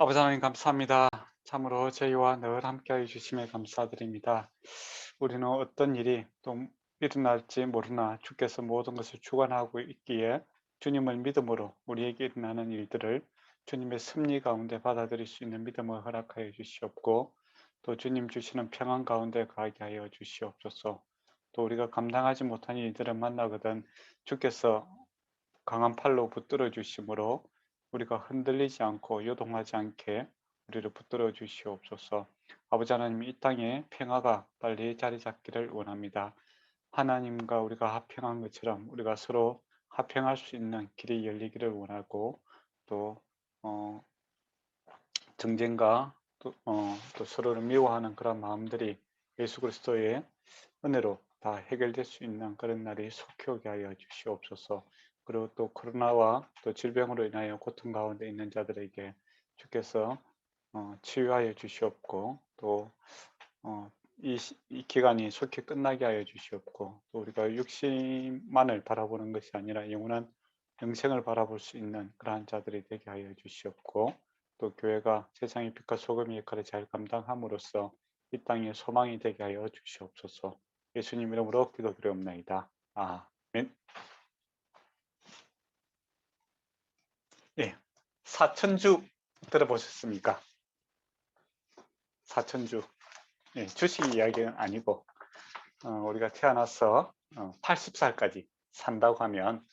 아버지 하나님 감사합니다. 참으로 저희와 늘 함께해 주심에 감사드립니다. 우리는 어떤 일이 또 일어날지 모르나 주께서 모든 것을 주관하고 있기에 주님을 믿음으로 우리에게 일어나는 일들을 주님의 섭리 가운데 받아들일 수 있는 믿음을 허락하여 주시옵고, 또 주님 주시는 평안 가운데 가게 하여 주시옵소서. 또 우리가 감당하지 못한 일들을 만나거든 주께서 강한 팔로 붙들어 주심으로 우리가 흔들리지 않고 요동하지 않게 우리를 붙들어 주시옵소서. 아버지 하나님, 이 땅에 평화가 빨리 자리 잡기를 원합니다. 하나님과 우리가 화평한 것처럼 우리가 서로 화평할 수 있는 길이 열리기를 원하고, 또 어, 정쟁과 또 서로를 미워하는 그런 마음들이 예수 그리스도의 은혜로 다 해결될 수 있는 그런 날이 속히 오게 하여 주시옵소서. 그리고 또 코로나와 또 질병으로 인하여 고통 가운데 있는 자들에게 주께서 치유하여 주시옵고, 또 이 기간이 속히 끝나게 하여 주시옵고, 또 우리가 육신만을 바라보는 것이 아니라 영원한 영생을 바라볼 수 있는 그러한 자들이 되게 하여 주시옵고, 또 교회가 세상의 빛과 소금의 역할을 잘 감당함으로써 이 땅에 소망이 되게 하여 주시옵소서. 예수님 이름으로 기도드리옵나이다. 아멘. 예, 사천주 들어보셨습니까? 사천주. 예, 주식 이야기는 아니고 우리가 태어나서 80살까지 산다고 하면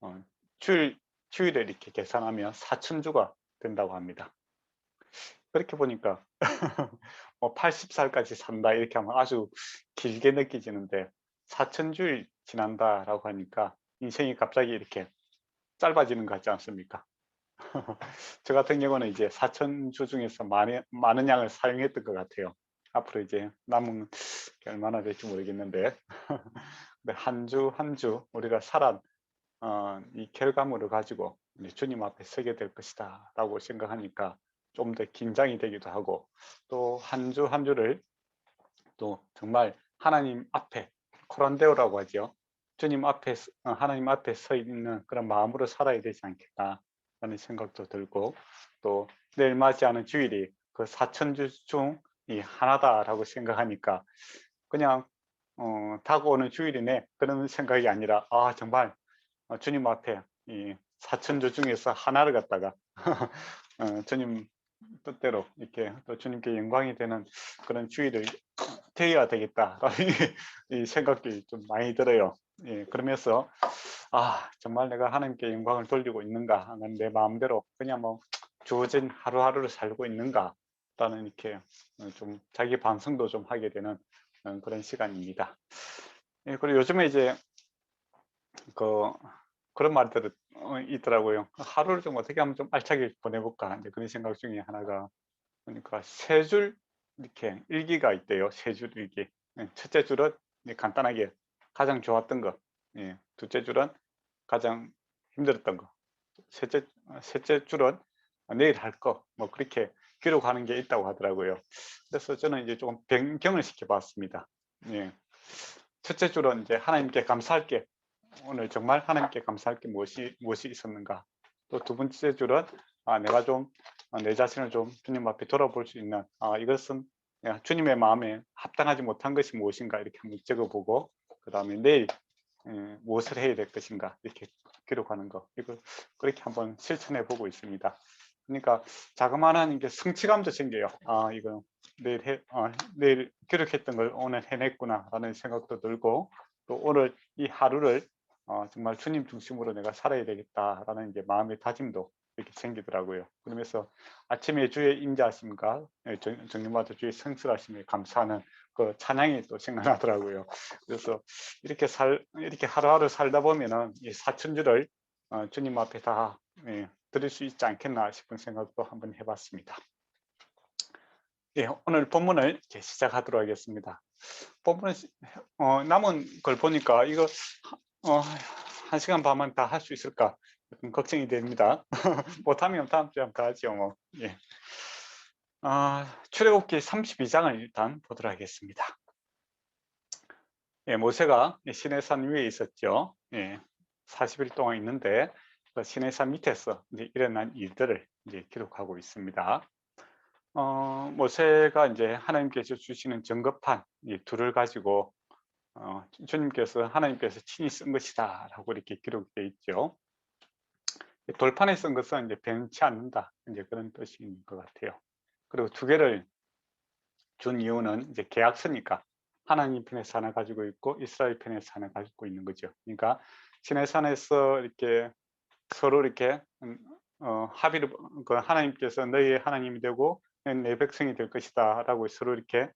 어, 주일을 이렇게 계산하면 4천주가 된다고 합니다. 그렇게 보니까 뭐 80살까지 산다 이렇게 하면 아주 길게 느껴지는데, 4천주일 지난다라고 하니까 인생이 갑자기 이렇게 짧아지는 것 같지 않습니까? 저 같은 경우는 이제 4천주 중에서 많은 양을 사용했던 것 같아요. 앞으로 이제 남은 게 얼마나 될지 모르겠는데 한 주 한 주 우리가 살아 이 결과물을 가지고 주님 앞에 서게 될 것이다 라고 생각하니까 좀 더 긴장이 되기도 하고, 또 한 주 한 주를 또 정말 하나님 앞에 코란데오라고 하죠. 주님 앞에 하나님 앞에 서 있는 그런 마음으로 살아야 되지 않겠다 라는 생각도 들고, 또 내일 맞이하는 주일이 그 4천주 중 이 하나다라고 생각하니까 그냥 다가오는 주일이네 그런 생각이 아니라, 정말 주님 앞에 이 사천조 중에서 하나를 갖다가 주님 뜻대로 이렇게 또 주님께 영광이 되는 그런 주일을 되어야 되겠다라는 이 생각이 좀 많이 들어요. 예, 그러면서 정말 내가 하나님께 영광을 돌리고 있는가 하는 내 마음대로 그냥 뭐 주어진 하루하루를 살고 있는가라는 이렇게 좀 자기 반성도 좀 하게 되는 그런 시간입니다. 예, 그리고 요즘에 이제 그 그런 말들이 있더라고요. 하루를 좀 어떻게 하면 좀 알차게 보내볼까 이제 그런 생각 중에 하나가, 그러니까 세 줄 이렇게 일기가 있대요. 세 줄 일기. 예, 첫째 줄은 간단하게 가장 좋았던 거, 예, 둘째 줄은 가장 힘들었던 거, 셋째 줄은 내일 할 거, 뭐 그렇게 기록하는 게 있다고 하더라고요. 그래서 저는 이제 조금 변경을 시켜봤습니다. 예. 첫째 줄은 이제 하나님께 감사할 게, 오늘 정말 하나님께 감사할 게 무엇이 있었는가. 또 두 번째 줄은 내가 좀 내 자신을 좀 주님 앞에 돌아볼 수 있는, 이것은 주님의 마음에 합당하지 못한 것이 무엇인가 이렇게 한번 적어보고, 그 다음에 내일 무엇을 해야 될 것인가 이렇게 기록하는 거, 이걸 그렇게 한번 실천해 보고 있습니다. 그러니까 자그마한 게 성취감도 생겨요. 이거 내일 기록했던 걸 오늘 해냈구나라는 생각도 들고, 또 오늘 이 하루를 정말 주님 중심으로 내가 살아야 되겠다라는 이제 마음의 다짐도 이렇게 생기더라고요. 그러면서 아침에 주의 인자하심과 정령받아 주의 성실하심에 감사하는 그 찬양이 또 생각나더라고요. 그래서 이렇게 하루하루 살다 보면은 이 사천주를 주님 앞에 다 드릴 수 있지 않겠나 싶은 생각도 한번 해봤습니다. 예, 오늘 본문을 이제 시작하도록 하겠습니다. 본문을 남은 걸 보니까 이거 1시간 반만 다 할 수 있을까 걱정이 됩니다. 못하면 다음 주에 한번 더 하죠. 뭐. 예. 출애굽기 32장을 일단 보도록 하겠습니다. 예, 모세가 시내산 위에 있었죠. 예, 40일 동안 있는데 그 시내산 밑에서 이제 일어난 일들을 이제 기록하고 있습니다. 모세가 이제 하나님께서 주시는 전급판 이 둘을 가지고 주님께서 하나님께서 친히 쓴 것이다라고 이렇게 기록되어 있죠. 돌판에 쓴 것은 이제 변치 않는다 이제 그런 뜻인 것 같아요. 그리고 두 개를 준 이유는 이제 계약서니까 하나님 편에서 하나 가지고 있고 이스라엘 편에서 하나 가지고 있는 거죠. 그러니까 시내산에서 이렇게 서로 이렇게 합의를 그 하나님께서 너희의 하나님이 되고 내 백성이 될 것이다라고 서로 이렇게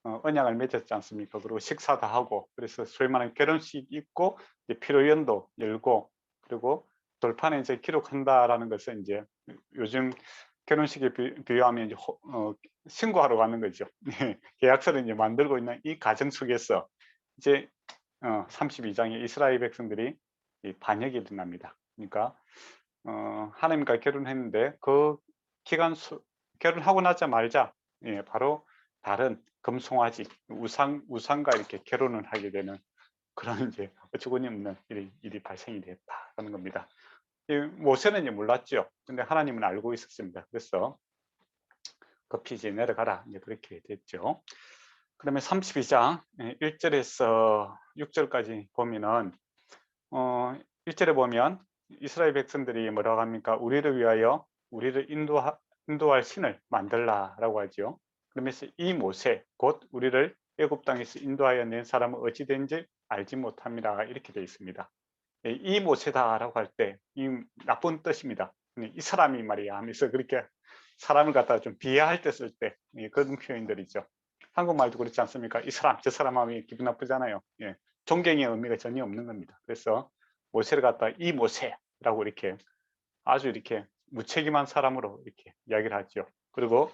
언약을 맺었지 않습니까? 그리고 식사도 하고 그래서 소위 말하는 결혼식 있고 이제 피로연도 열고 그리고 돌판에 이제 기록한다라는 것은 이제 요즘 결혼식에 비유하면 이제 신고하러 가는 거죠. 계약서를 이제 만들고 있는 이 과정 속에서 이제 32장의 이스라엘 백성들이 이 반역이 일어납니다. 그러니까 하나님과 결혼했는데 그 기간 결혼하고 나자마자 바로 다른 금송아지 우상과 이렇게 결혼을 하게 되는 그런 이제 어처구니없는 일이 발생이 됐다는 겁니다. 모세는 이제 몰랐죠. 근데 하나님은 알고 있었습니다. 그래서 급히 이제 내려가라 이제 그렇게 됐죠. 그러면 32장 1절에서 6절까지 보면은 1절에 보면 이스라엘 백성들이 뭐라고 합니까? 우리를 위하여 우리를 인도할 신을 만들라라고 하죠. 그러면서 이 모세 곧 우리를 애굽 땅에서 인도하여 낸 사람은 어찌 된지 알지 못합니다. 이렇게 되어 있습니다. 이 모세다라고 할 때 이 나쁜 뜻입니다. 이 사람이 말이야 하면서 그렇게 사람을 갖다가 좀 비하할 때 쓸 때 그런 표현들이죠. 한국말도 그렇지 않습니까? 이 사람 저 사람 하면 기분 나쁘잖아요. 존경의 의미가 전혀 없는 겁니다. 그래서 모세를 갖다가 이 모세라고 이렇게 아주 이렇게 무책임한 사람으로 이렇게 이야기를 하죠. 그리고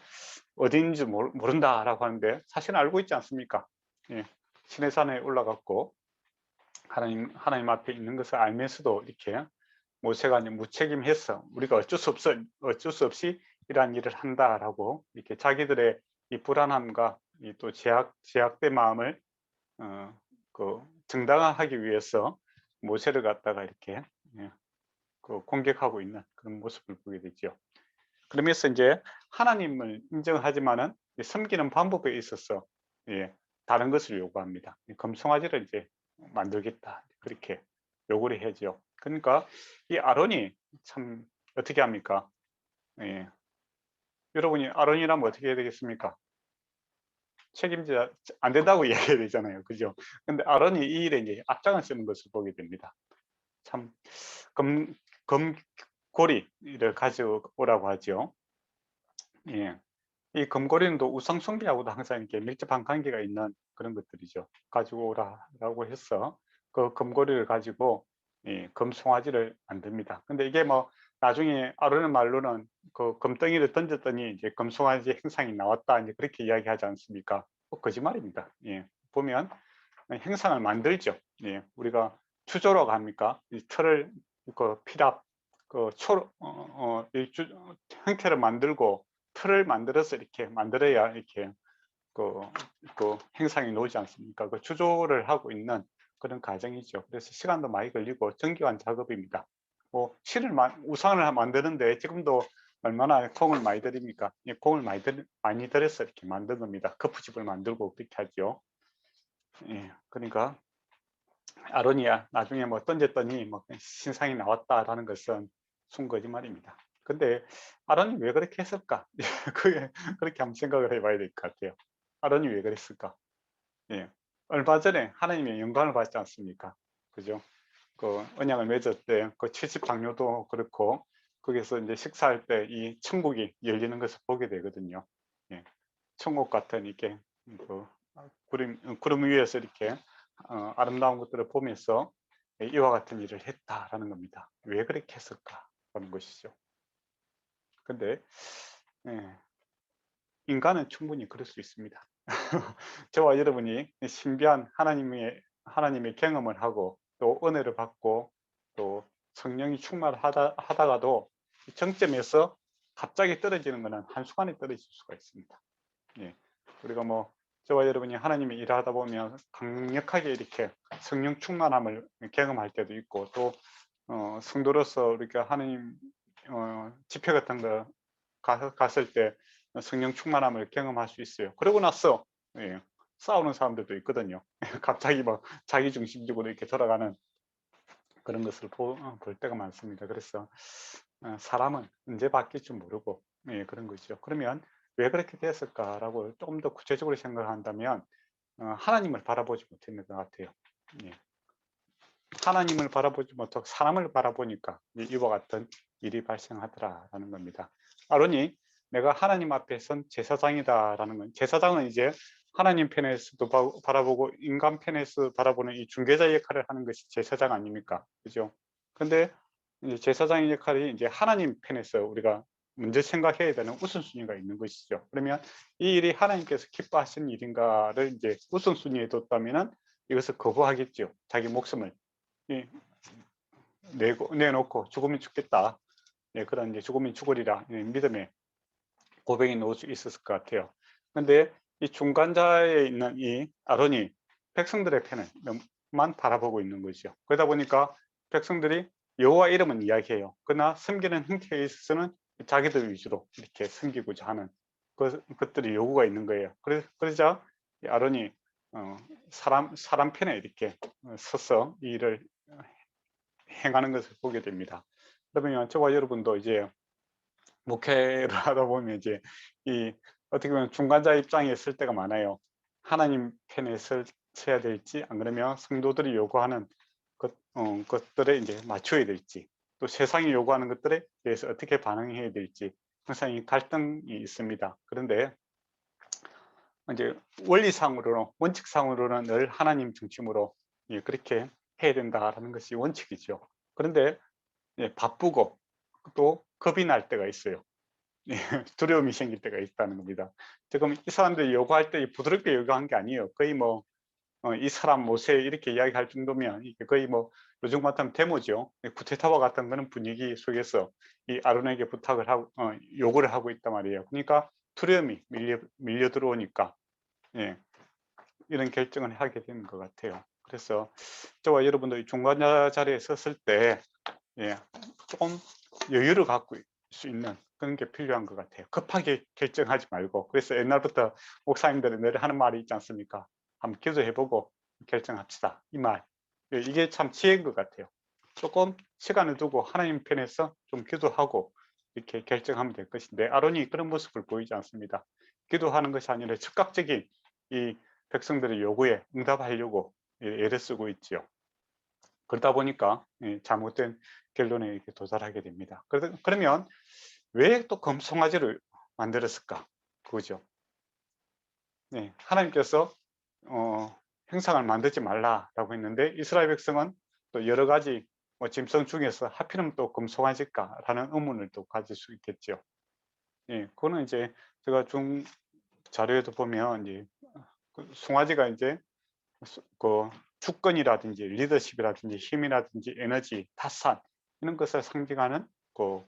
어딘지 모른다라고 하는데 사실은 알고 있지 않습니까? 시내산에 올라갔고 하나님 앞에 있는 것을 알면서도 이렇게 모세가 무책임해서 우리가 어쩔 수 없이 이러한 일을 한다라고 이렇게 자기들의 이 불안함과 이 또 제약된 마음을 정당화하기 위해서 모세를 갖다가 이렇게 공격하고 있는 그런 모습을 보게 되죠. 그러면서 이제 하나님을 인정하지만은 섬기는 방법에 있어서 다른 것을 요구합니다. 금송아지를 이제 만들겠다 그렇게 요구를 하죠. 그러니까 이 아론이 참 어떻게 합니까? 여러분이 아론이라면 어떻게 해야 되겠습니까? 책임져야 안 된다고 이야기해야 되잖아요. 그죠? 근데 아론이 이 일에 이제 앞장을 쓰는 것을 보게 됩니다. 참 금고리를 가져오라고 하죠. 이 금고리는 또 우상 숭배하고도 항상 이렇게 밀접한 관계가 있는 그런 것들이죠. 가지고 오라라고 해서 그 금고리를 가지고 금송아지를 만듭니다. 근데 이게 뭐 나중에 아론의 말로는 그 금덩이를 던졌더니 이제 금송아지 행상이 나왔다 이제 그렇게 이야기하지 않습니까? 거짓말입니다. 보면 행상을 만들죠. 우리가 추조라고 합니까? 이 틀을 그 피랍 형태를 만들고 틀을 만들어서 이렇게 만들어야 이렇게 그 행상이 나오지 않습니까? 그 추조를 하고 있는 그런 과정이죠. 그래서 시간도 많이 걸리고 정교한 작업입니다. 우상을 만드는데 지금도 얼마나 공을 많이 들입니까? 공을 많이 들여서 이렇게 만든 겁니다. 거푸집을 만들고 그렇게 하죠. 그러니까 아론이야 나중에 뭐 던졌더니 뭐 신상이 나왔다라는 것은 순거짓말입니다. 근데 아론이 왜 그렇게 했을까? 그렇게 한번 생각을 해봐야 될 것 같아요. 아론이 왜 그랬을까? 얼마 전에 하나님의 영광을 받지 않습니까? 그죠? 그 언약을 맺을 때 그 70방뇨도 그렇고 거기서 이제 식사할 때 이 천국이 열리는 것을 보게 되거든요. 천국 같은 이렇게 그 구름 위에서 이렇게 아름다운 것들을 보면서 이와 같은 일을 했다라는 겁니다. 왜 그렇게 했을까 하는 것이죠. 근데 인간은 충분히 그럴 수 있습니다. 저와 여러분이 신비한 하나님의 경험을 하고 또 은혜를 받고 또 성령이 충만하다가도 정점에서 갑자기 떨어지는 것은 한순간에 떨어질 수가 있습니다. 우리가 뭐 저와 여러분이 하나님의 일을 하다 보면 강력하게 이렇게 성령 충만함을 경험할 때도 있고 또 성도로서 우리가 하나님 집회 같은 거 갔을 때 성령 충만함을 경험할 수 있어요. 그러고 나서 예, 싸우는 사람들도 있거든요. 갑자기 막 자기 중심적으로 이렇게 돌아가는 그런 것을 볼 때가 많습니다. 그래서 사람은 언제 바뀔 줄 모르고 예, 그런 거죠. 그러면 왜 그렇게 됐을까라고 조금 더 구체적으로 생각한다면 하나님을 바라보지 못했는 것 같아요. 예. 하나님을 바라보지 못하고 사람을 바라보니까 이와 같은 일이 발생하더라라는 겁니다. 아론이 내가 하나님 앞에 선 제사장이다라는 건, 제사장은 이제 하나님 편에서도 바라보고 인간 편에서 바라보는 이 중개자 역할을 하는 것이 제사장 아닙니까? 그죠? 근데 이제 제사장의 역할이 이제 하나님 편에서 우리가 먼저 생각해야 되는 우선순위가 있는 것이죠. 그러면 이 일이 하나님께서 기뻐하시는 일인가를 이제 우선순위에 뒀다면은 이것을 거부하겠죠. 자기 목숨을 내놓고 죽으면 죽겠다. 네, 그런 이제 죽으면 죽으리라 믿음의 고백이 놓을 수 있었을 것 같아요. 그런데 이 중간자에 있는 이 아론이 백성들의 편을만 바라보고 있는 거죠. 그러다 보니까 백성들이 여호와 이름은 이야기해요. 그러나 섬기는 형태에 있어서는 자기들 위주로 이렇게 섬기고자 하는 것들이 요구가 있는 거예요. 그러자 아론이 사람 편에 이렇게 서서 이 일을 행하는 것을 보게 됩니다. 그러면 저와 여러분도 이제 목회를 하다 보면 이제 이 어떻게 보면 중간자 입장에 있을 때가 많아요. 하나님 편에 서야 될지, 안 그러면 성도들이 요구하는 것들에 이제 맞춰야 될지, 또 세상이 요구하는 것들에 대해서 어떻게 반응해야 될지 항상 이 갈등이 있습니다. 그런데 이제 원리상으로는, 원칙상으로는 늘 하나님 중심으로 그렇게 해야 된다라는 것이 원칙이죠. 그런데 바쁘고 또 겁이 날 때가 있어요. 두려움이 생길 때가 있다는 겁니다. 지금 이 사람들이 요구할 때 부드럽게 요구한 게 아니에요. 거의 뭐 이 사람 모세 이렇게 이야기할 정도면 이게 거의 뭐 요즘 같으면 데모죠. 쿠데타와 같은 그런 분위기 속에서 이 아론에게 부탁을 하고 요구를 하고 있단 말이에요. 그러니까 두려움이 밀려 들어오니까 예, 이런 결정을 하게 되는 것 같아요. 그래서 저와 여러분도 이 중간자 자리에 섰을 때 예, 조금 여유를 갖고 있을 수 있는 그런 게 필요한 것 같아요. 급하게 결정하지 말고. 그래서 옛날부터 목사님들이 늘 하는 말이 있지 않습니까? 한번 기도해보고 결정합시다. 이 말. 예, 이게 참 지혜인 것 같아요. 조금 시간을 두고 하나님 편에서 좀 기도하고 이렇게 결정하면 될 것인데 아론이 그런 모습을 보이지 않습니다. 기도하는 것이 아니라 즉각적인 이 백성들의 요구에 응답하려고 애를 쓰고 있지요. 그러다 보니까 잘못된 결론에 이렇게 도달하게 됩니다. 그러면 왜 또 금송아지를 만들었을까? 그거죠. 네, 하나님께서 형상을 만들지 말라라고 했는데 이스라엘 백성은 또 여러 가지 짐승 중에서 하필이면 또 금송아지일까라는 의문을 또 가질 수 있겠죠. 예, 그거는 이제 제가 중 자료에도 보면 이제 그 송아지가 이제 그 주권이라든지 리더십이라든지 힘이라든지 에너지, 타산 이런 것을 상징하는 그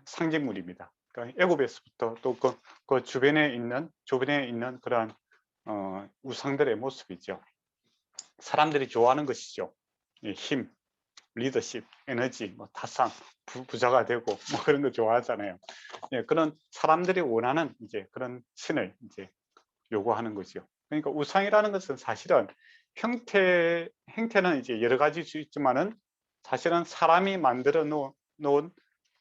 상징물입니다. 그러니까 애굽에서부터 또 그 주변에 있는 그러한 우상들의 모습이죠. 사람들이 좋아하는 것이죠. 힘, 리더십, 에너지, 뭐 타산, 부자가 되고 뭐 그런 거 좋아하잖아요. 예, 그런 사람들이 원하는 이제 그런 신을 이제 요구하는 거죠. 그러니까 우상이라는 것은 사실은 형태는 이제 여러 가지일 수 있지만은 사실은 사람이 만들어 놓은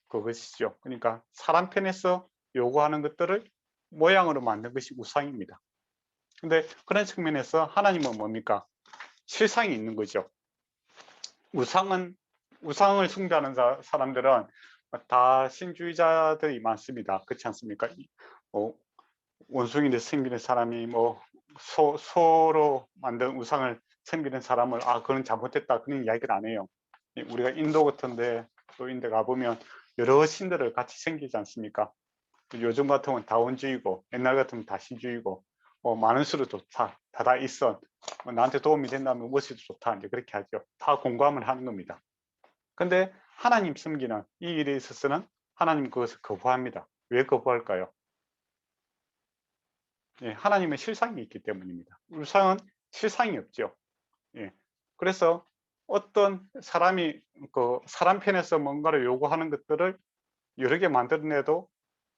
그것이죠. 그러니까 사람 편에서 요구하는 것들을 모양으로 만든 것이 우상입니다. 근데 그런 측면에서 하나님은 뭡니까? 실상이 있는 거죠. 우상을 숭배하는 사람들은 다 신주의자들이 많습니다. 그렇지 않습니까? 원숭이를 섬기는 사람이 뭐 소로 만든 우상을 섬기는 사람을 그건 잘못했다 그런 이야기를 안 해요. 우리가 인도 같은데 또 인도 가보면 여러 신들을 같이 섬기지 않습니까? 요즘 같으면 다원주의고 옛날 같으면 다신주의고 많은 수도 좋다 다 있어 나한테 도움이 된다면 무엇이도 좋다 이제 그렇게 하죠. 다 공감을 하는 겁니다. 근데 하나님 섬기는 이 일에 있어서는 하나님 그것을 거부합니다. 왜 거부할까요? 예, 하나님의 실상이 있기 때문입니다. 우상은 실상이 없죠. 예, 그래서 어떤 사람이 그 사람 편에서 뭔가를 요구하는 것들을 여러 개 만들어내도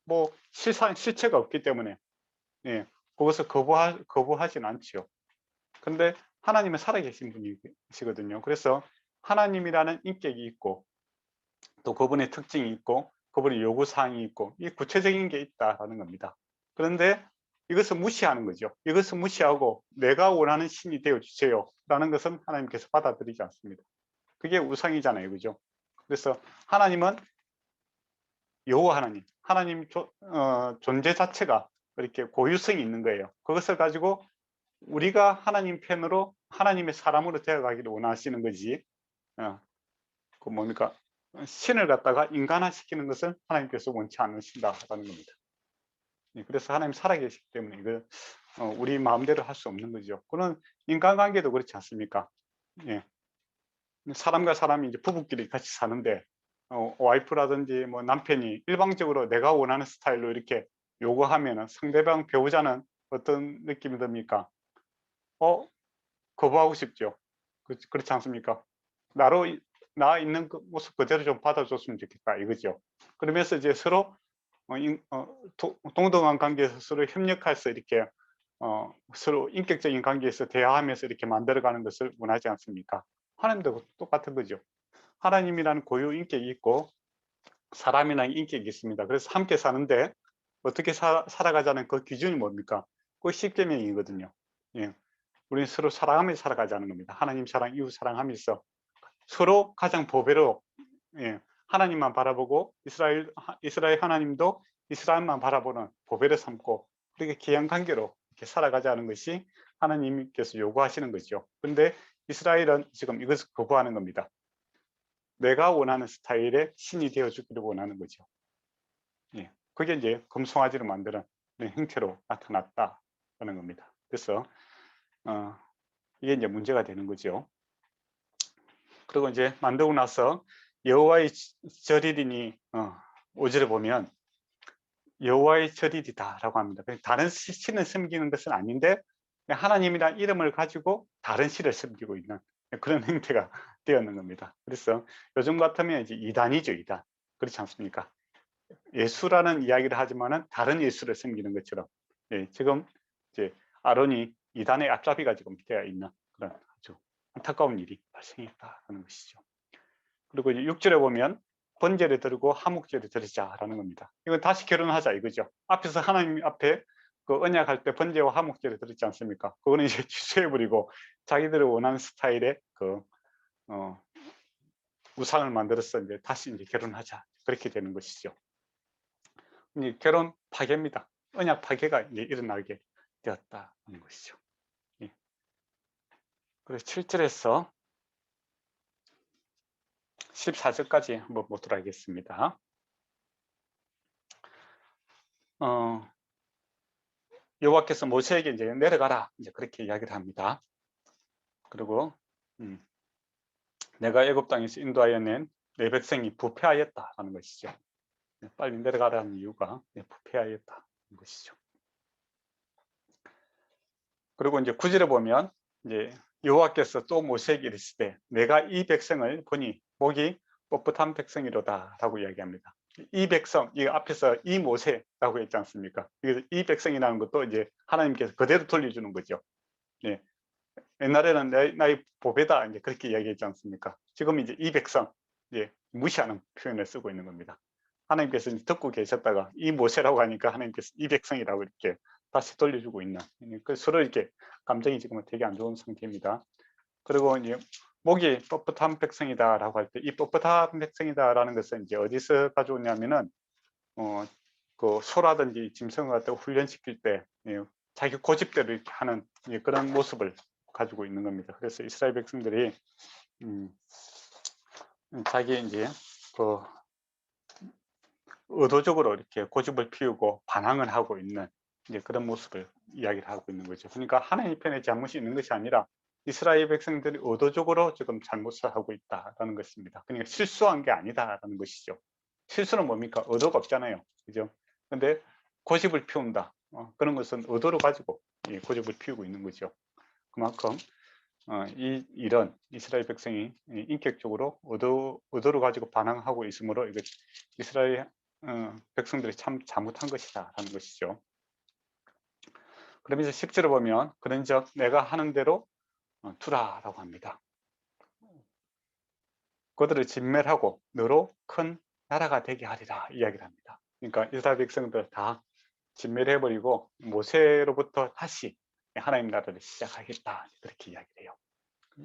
뭐 실체가 없기 때문에 예, 그것을 거부하진 않지요. 근데 하나님은 살아계신 분이시거든요. 그래서 하나님이라는 인격이 있고 또 그분의 특징이 있고 그분의 요구사항이 있고 이 구체적인 게 있다라는 겁니다. 그런데 이것을 무시하는 거죠. 이것을 무시하고 내가 원하는 신이 되어 주세요 라는 것은 하나님께서 받아들이지 않습니다. 그게 우상이잖아요. 그죠? 그래서 하나님은 여호와 하나님 존재 자체가 이렇게 고유성이 있는 거예요. 그것을 가지고 우리가 하나님 편으로 하나님의 사람으로 되어가기를 원하시는 거지. 그 뭡니까? 신을 갖다가 인간화시키는 것을 하나님께서 원치 않으신다라는 겁니다. 그래서 하나님 살아계시기 때문에 이걸 우리 마음대로 할 수 없는 거죠. 그런 인간관계도 그렇지 않습니까? 예. 사람과 사람이 이제 부부끼리 같이 사는데 와이프라든지 뭐 남편이 일방적으로 내가 원하는 스타일로 이렇게 요구하면은 상대방 배우자는 어떤 느낌이 듭니까? 거부하고 싶죠. 그렇지 않습니까? 나 있는 그 모습 그대로 좀 받아줬으면 좋겠다 이거죠. 그러면서 이제 서로 동등한 관계에서 서로 협력해서 이렇게 서로 인격적인 관계에서 대화하면서 이렇게 만들어가는 것을 원하지 않습니까? 하나님도 똑같은 거죠. 하나님이라는 고유 인격이 있고 사람이라는 인격이 있습니다. 그래서 함께 사는데 어떻게 살아가자는 그 기준이 뭡니까? 그 십계명이거든요. 예. 우리는 서로 사랑하면서 살아가자는 겁니다. 하나님 사랑, 이웃 사랑하면서 서로 가장 보배로 예, 하나님만 바라보고 이스라엘 하나님도 이스라엘만 바라보는 보배를 삼고 그렇게 귀한 관계로 이렇게 살아가자는 것이 하나님께서 요구하시는 거죠. 그런데 이스라엘은 지금 이것을 거부하는 겁니다. 내가 원하는 스타일의 신이 되어주기를 원하는 거죠. 예, 그게 이제 금송아지를 만드는 형태로 나타났다는 겁니다. 그래서 이게 이제 문제가 되는 거죠. 그리고 이제 만들고 나서 여호와의 절일이니 5절에 보면 여호와의 절일이다라고 합니다. 다른 신을 섬기는 것은 아닌데 하나님이란 이름을 가지고 다른 신을 섬기고 있는 그런 형태가 되었는 겁니다. 그래서 요즘 같으면 이제 이단이죠, 이단. 그렇지 않습니까? 예수라는 이야기를 하지만은 다른 예수를 섬기는 것처럼 예, 지금 이제 아론이 이단의 앞잡이가 지금 되어 있는 그런 아주 안타까운 일이 발생했다는 것이죠. 그리고 이제 6절에 보면 번제를 드리고 화목제를 드리자라는 겁니다. 이건 다시 결혼하자 이거죠. 앞에서 하나님 앞에 그 언약할 때 번제와 화목제를 드렸지 않습니까? 그거는 이제 취소해버리고 자기들이 원하는 스타일의 그 우상을 만들어서 이제 다시 이제 결혼하자 그렇게 되는 것이죠. 이제 결혼 파괴입니다. 언약 파괴가 이제 일어나게 되었다는 것이죠. 예. 그래서 7절에서 14절까지 한번 보도록 하겠습니다. 여호와께서 모세에게 이제 내려가라 이제 그렇게 이야기를 합니다. 그리고 내가 애굽 땅에서 인도하여 낸 내 백성이 부패하였다라는 것이죠. 빨리 내려가라는 이유가 부패하였다는 것이죠. 그리고 이제 9절에 보면 이제 여호와께서 또 모세에게 이르시되 내가 이 백성을 보니 목이 뻣뻣한 백성이로다라고 이야기합니다. 이 백성, 이 앞에서 이 모세라고 했지 않습니까? 이 백성이라는 것도 이제 하나님께서 그대로 돌려주는 거죠. 예. 옛날에는 나의 보배다 이제 그렇게 이야기했지 않습니까? 지금 이제 이 백성 이제 무시하는 표현을 쓰고 있는 겁니다. 하나님께서 듣고 계셨다가 이 모세라고 하니까 하나님께서 이 백성이라고 이렇게 다시 돌려주고 있는 서로 이렇게 감정이 지금 되게 안 좋은 상태입니다. 그리고 이제 목이 뻣뻣한 백성이다라고 할 때 이 뻣뻣한 백성이다라는 것은 이제 어디서 가져오냐면은 그 소라든지 짐승을 갖다가 훈련시킬 때 자기 고집대로 이렇게 하는 그런 모습을 가지고 있는 겁니다. 그래서 이스라엘 백성들이 자기 이제 그 의도적으로 이렇게 고집을 피우고 반항을 하고 있는 이제 그런 모습을 이야기를 하고 있는 거죠. 그러니까 하나님 편에 잘못이 있는 것이 아니라 이스라엘 백성들이 의도적으로 지금 잘못을 하고 있다라는 것입니다. 그러니까 실수한 게 아니다라는 것이죠. 실수는 뭡니까? 의도가 없잖아요. 그죠? 근데 고집을 피운다. 그런 것은 의도를 가지고 고집을 피우고 있는 거죠. 그만큼 이 일은 이스라엘 백성이 인격적으로 의도를 가지고 반항하고 있으므로 이것 이스라엘 백성들이 참 잘못한 것이다라는 것이죠. 그러면서 10절을 보면 그런즉 내가 하는 대로 두라라고 합니다. 그들을 진멸하고 너로 큰 나라가 되게 하리라 이야기를 합니다. 그러니까 이스라엘 백성들 다 진멸해버리고 모세로부터 다시 하나님 나라를 시작하겠다 그렇게 이야기를 해요.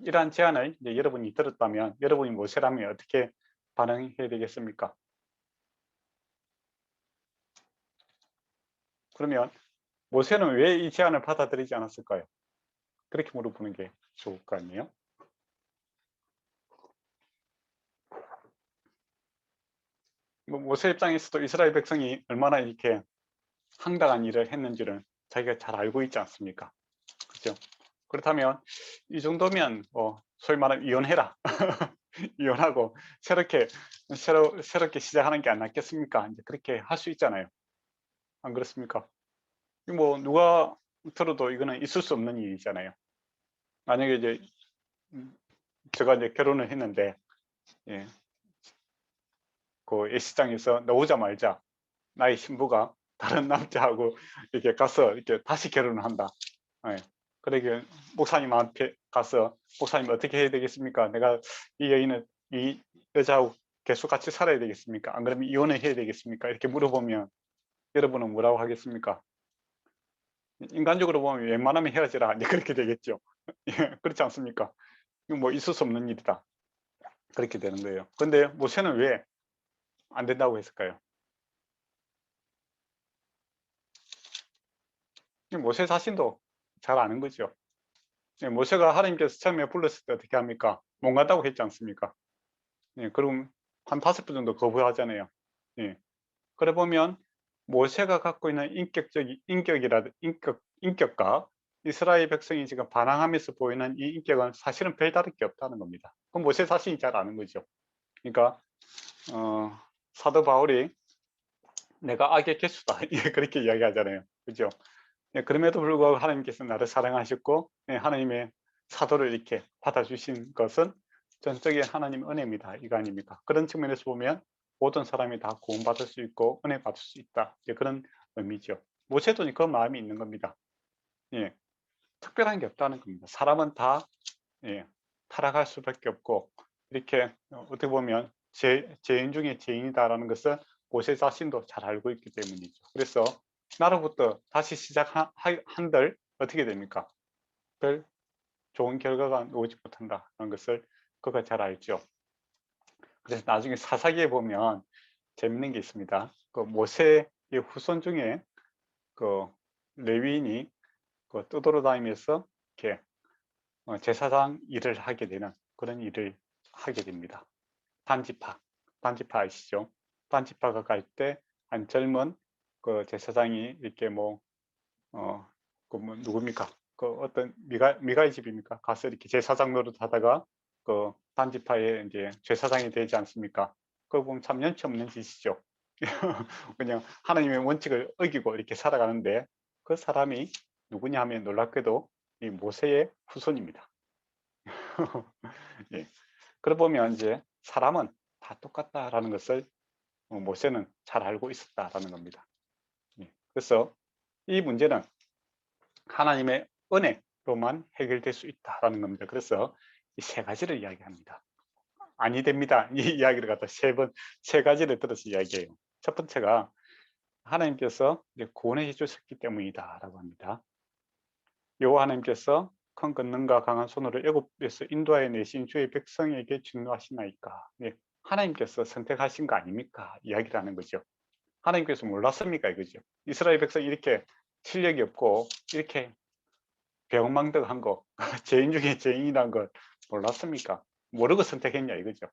이러한 제안을 이제 여러분이 들었다면 여러분이 모세라면 어떻게 반응해야 되겠습니까? 그러면 모세는 왜 이 제안을 받아들이지 않았을까요? 그렇게 물어보는 게 좋을 거 아니에요? 모세 입장에서도 이스라엘 백성이 얼마나 이렇게 황당한 일을 했는지를 자기가 잘 알고 있지 않습니까? 그죠? 그렇다면 이 정도면 소위 말하면 이혼해라. 이혼하고 새롭게 시작하는 게 안 낫겠습니까? 이제 그렇게 할 수 있잖아요. 안 그렇습니까? 뭐 누가 들어도 이거는 있을 수 없는 일이잖아요. 만약에 이제 제가 이제 결혼을 했는데 예, 그 예식장에서 나오자마자 나의 신부가 다른 남자하고 이렇게 가서 이렇게 다시 결혼을 한다. 예. 그러게 목사님 앞에 가서 목사님 어떻게 해야 되겠습니까? 내가 이 여인은 이 여자하고 계속 같이 살아야 되겠습니까? 안 그러면 이혼을 해야 되겠습니까? 이렇게 물어보면 여러분은 뭐라고 하겠습니까? 인간적으로 보면 웬만하면 헤어지라 이제 그렇게 되겠죠. 예, 그렇지 않습니까? 이거 뭐 있을 수 없는 일이다. 그렇게 되는 거예요. 근데 모세는 왜 안 된다고 했을까요? 모세 자신도 잘 아는 거죠. 예, 모세가 하나님께서 처음에 불렀을 때 어떻게 합니까? 못 간다고 했지 않습니까? 예, 그럼 한 5번 정도 거부하잖아요. 예. 그래 보면 모세가 갖고 있는 인격과 이스라엘 백성이 지금 반항하면서 보이는 이 인격은 사실은 별다를 게 없다는 겁니다. 그럼 모세 자신이 잘 아는 거죠. 그러니까 사도 바울이 내가 악의 개수다 그렇게 이야기하잖아요. 그죠? 예, 그럼에도 불구하고 하나님께서 나를 사랑하셨고 하나님의 사도를 이렇게 받아주신 것은 전적인 하나님 은혜입니다. 이거 아닙니까? 그런 측면에서 보면 모든 사람이 다 구원받을 수 있고 은혜 받을 수 있다. 그런 의미죠. 모세도 그 마음이 있는 겁니다. 예, 특별한 게 없다는 겁니다. 사람은 다 예, 타락할 수밖에 없고 이렇게 어떻게 보면 죄인 중에 죄인이다라는 것을 모세 자신도 잘 알고 있기 때문이죠. 그래서 나로부터 다시 시작한들 어떻게 됩니까? 별 좋은 결과가 오지 못한다는 것을 그가 잘 알죠. 그래서 나중에 사사기에 보면 재밌는 게 있습니다. 그 모세의 후손 중에 그 레위인이 그 떠돌아다니면서 이렇게 제사장 일을 하게 되는 그런 일을 하게 됩니다. 단지파 아시죠? 단지파가 갈 때 한 젊은 그 제사장이 이렇게 뭐 누굽니까? 그 어떤 미가의 집입니까? 가서 이렇게 제사장 노릇 하다가 그 단지파에 이제 제사장이 되지 않습니까? 그거 보면 참 연치 없는 짓이죠. 그냥 하나님의 원칙을 어기고 이렇게 살아가는데 그 사람이 누구냐 하면 놀랍게도 이 모세의 후손입니다. 예. 그러고 보면 이제 사람은 다 똑같다라는 것을 모세는 잘 알고 있었다라는 겁니다. 예. 그래서 이 문제는 하나님의 은혜로만 해결될 수 있다라는 겁니다. 그래서 이 세 가지를 이야기합니다. 아니 됩니다. 이 이야기를 갖다 세 가지를 들어서 이야기해요. 첫 번째가 하나님께서 이제 구원해 주셨기 때문이다라고 합니다. 여호와 하나님께서 큰 권능과 강한 손으로 애굽에서 인도하여 내신 주의 백성에게 중노하시나이까. 예, 하나님께서 선택하신 거 아닙니까? 이야기를 하는 거죠. 하나님께서 몰랐습니까? 이거죠. 이스라엘 백성이 이렇게 실력이 없고 이렇게 배은망덕한 거, 죄인 중에 죄인이란 걸 몰랐습니까? 모르고 선택했냐 이거죠.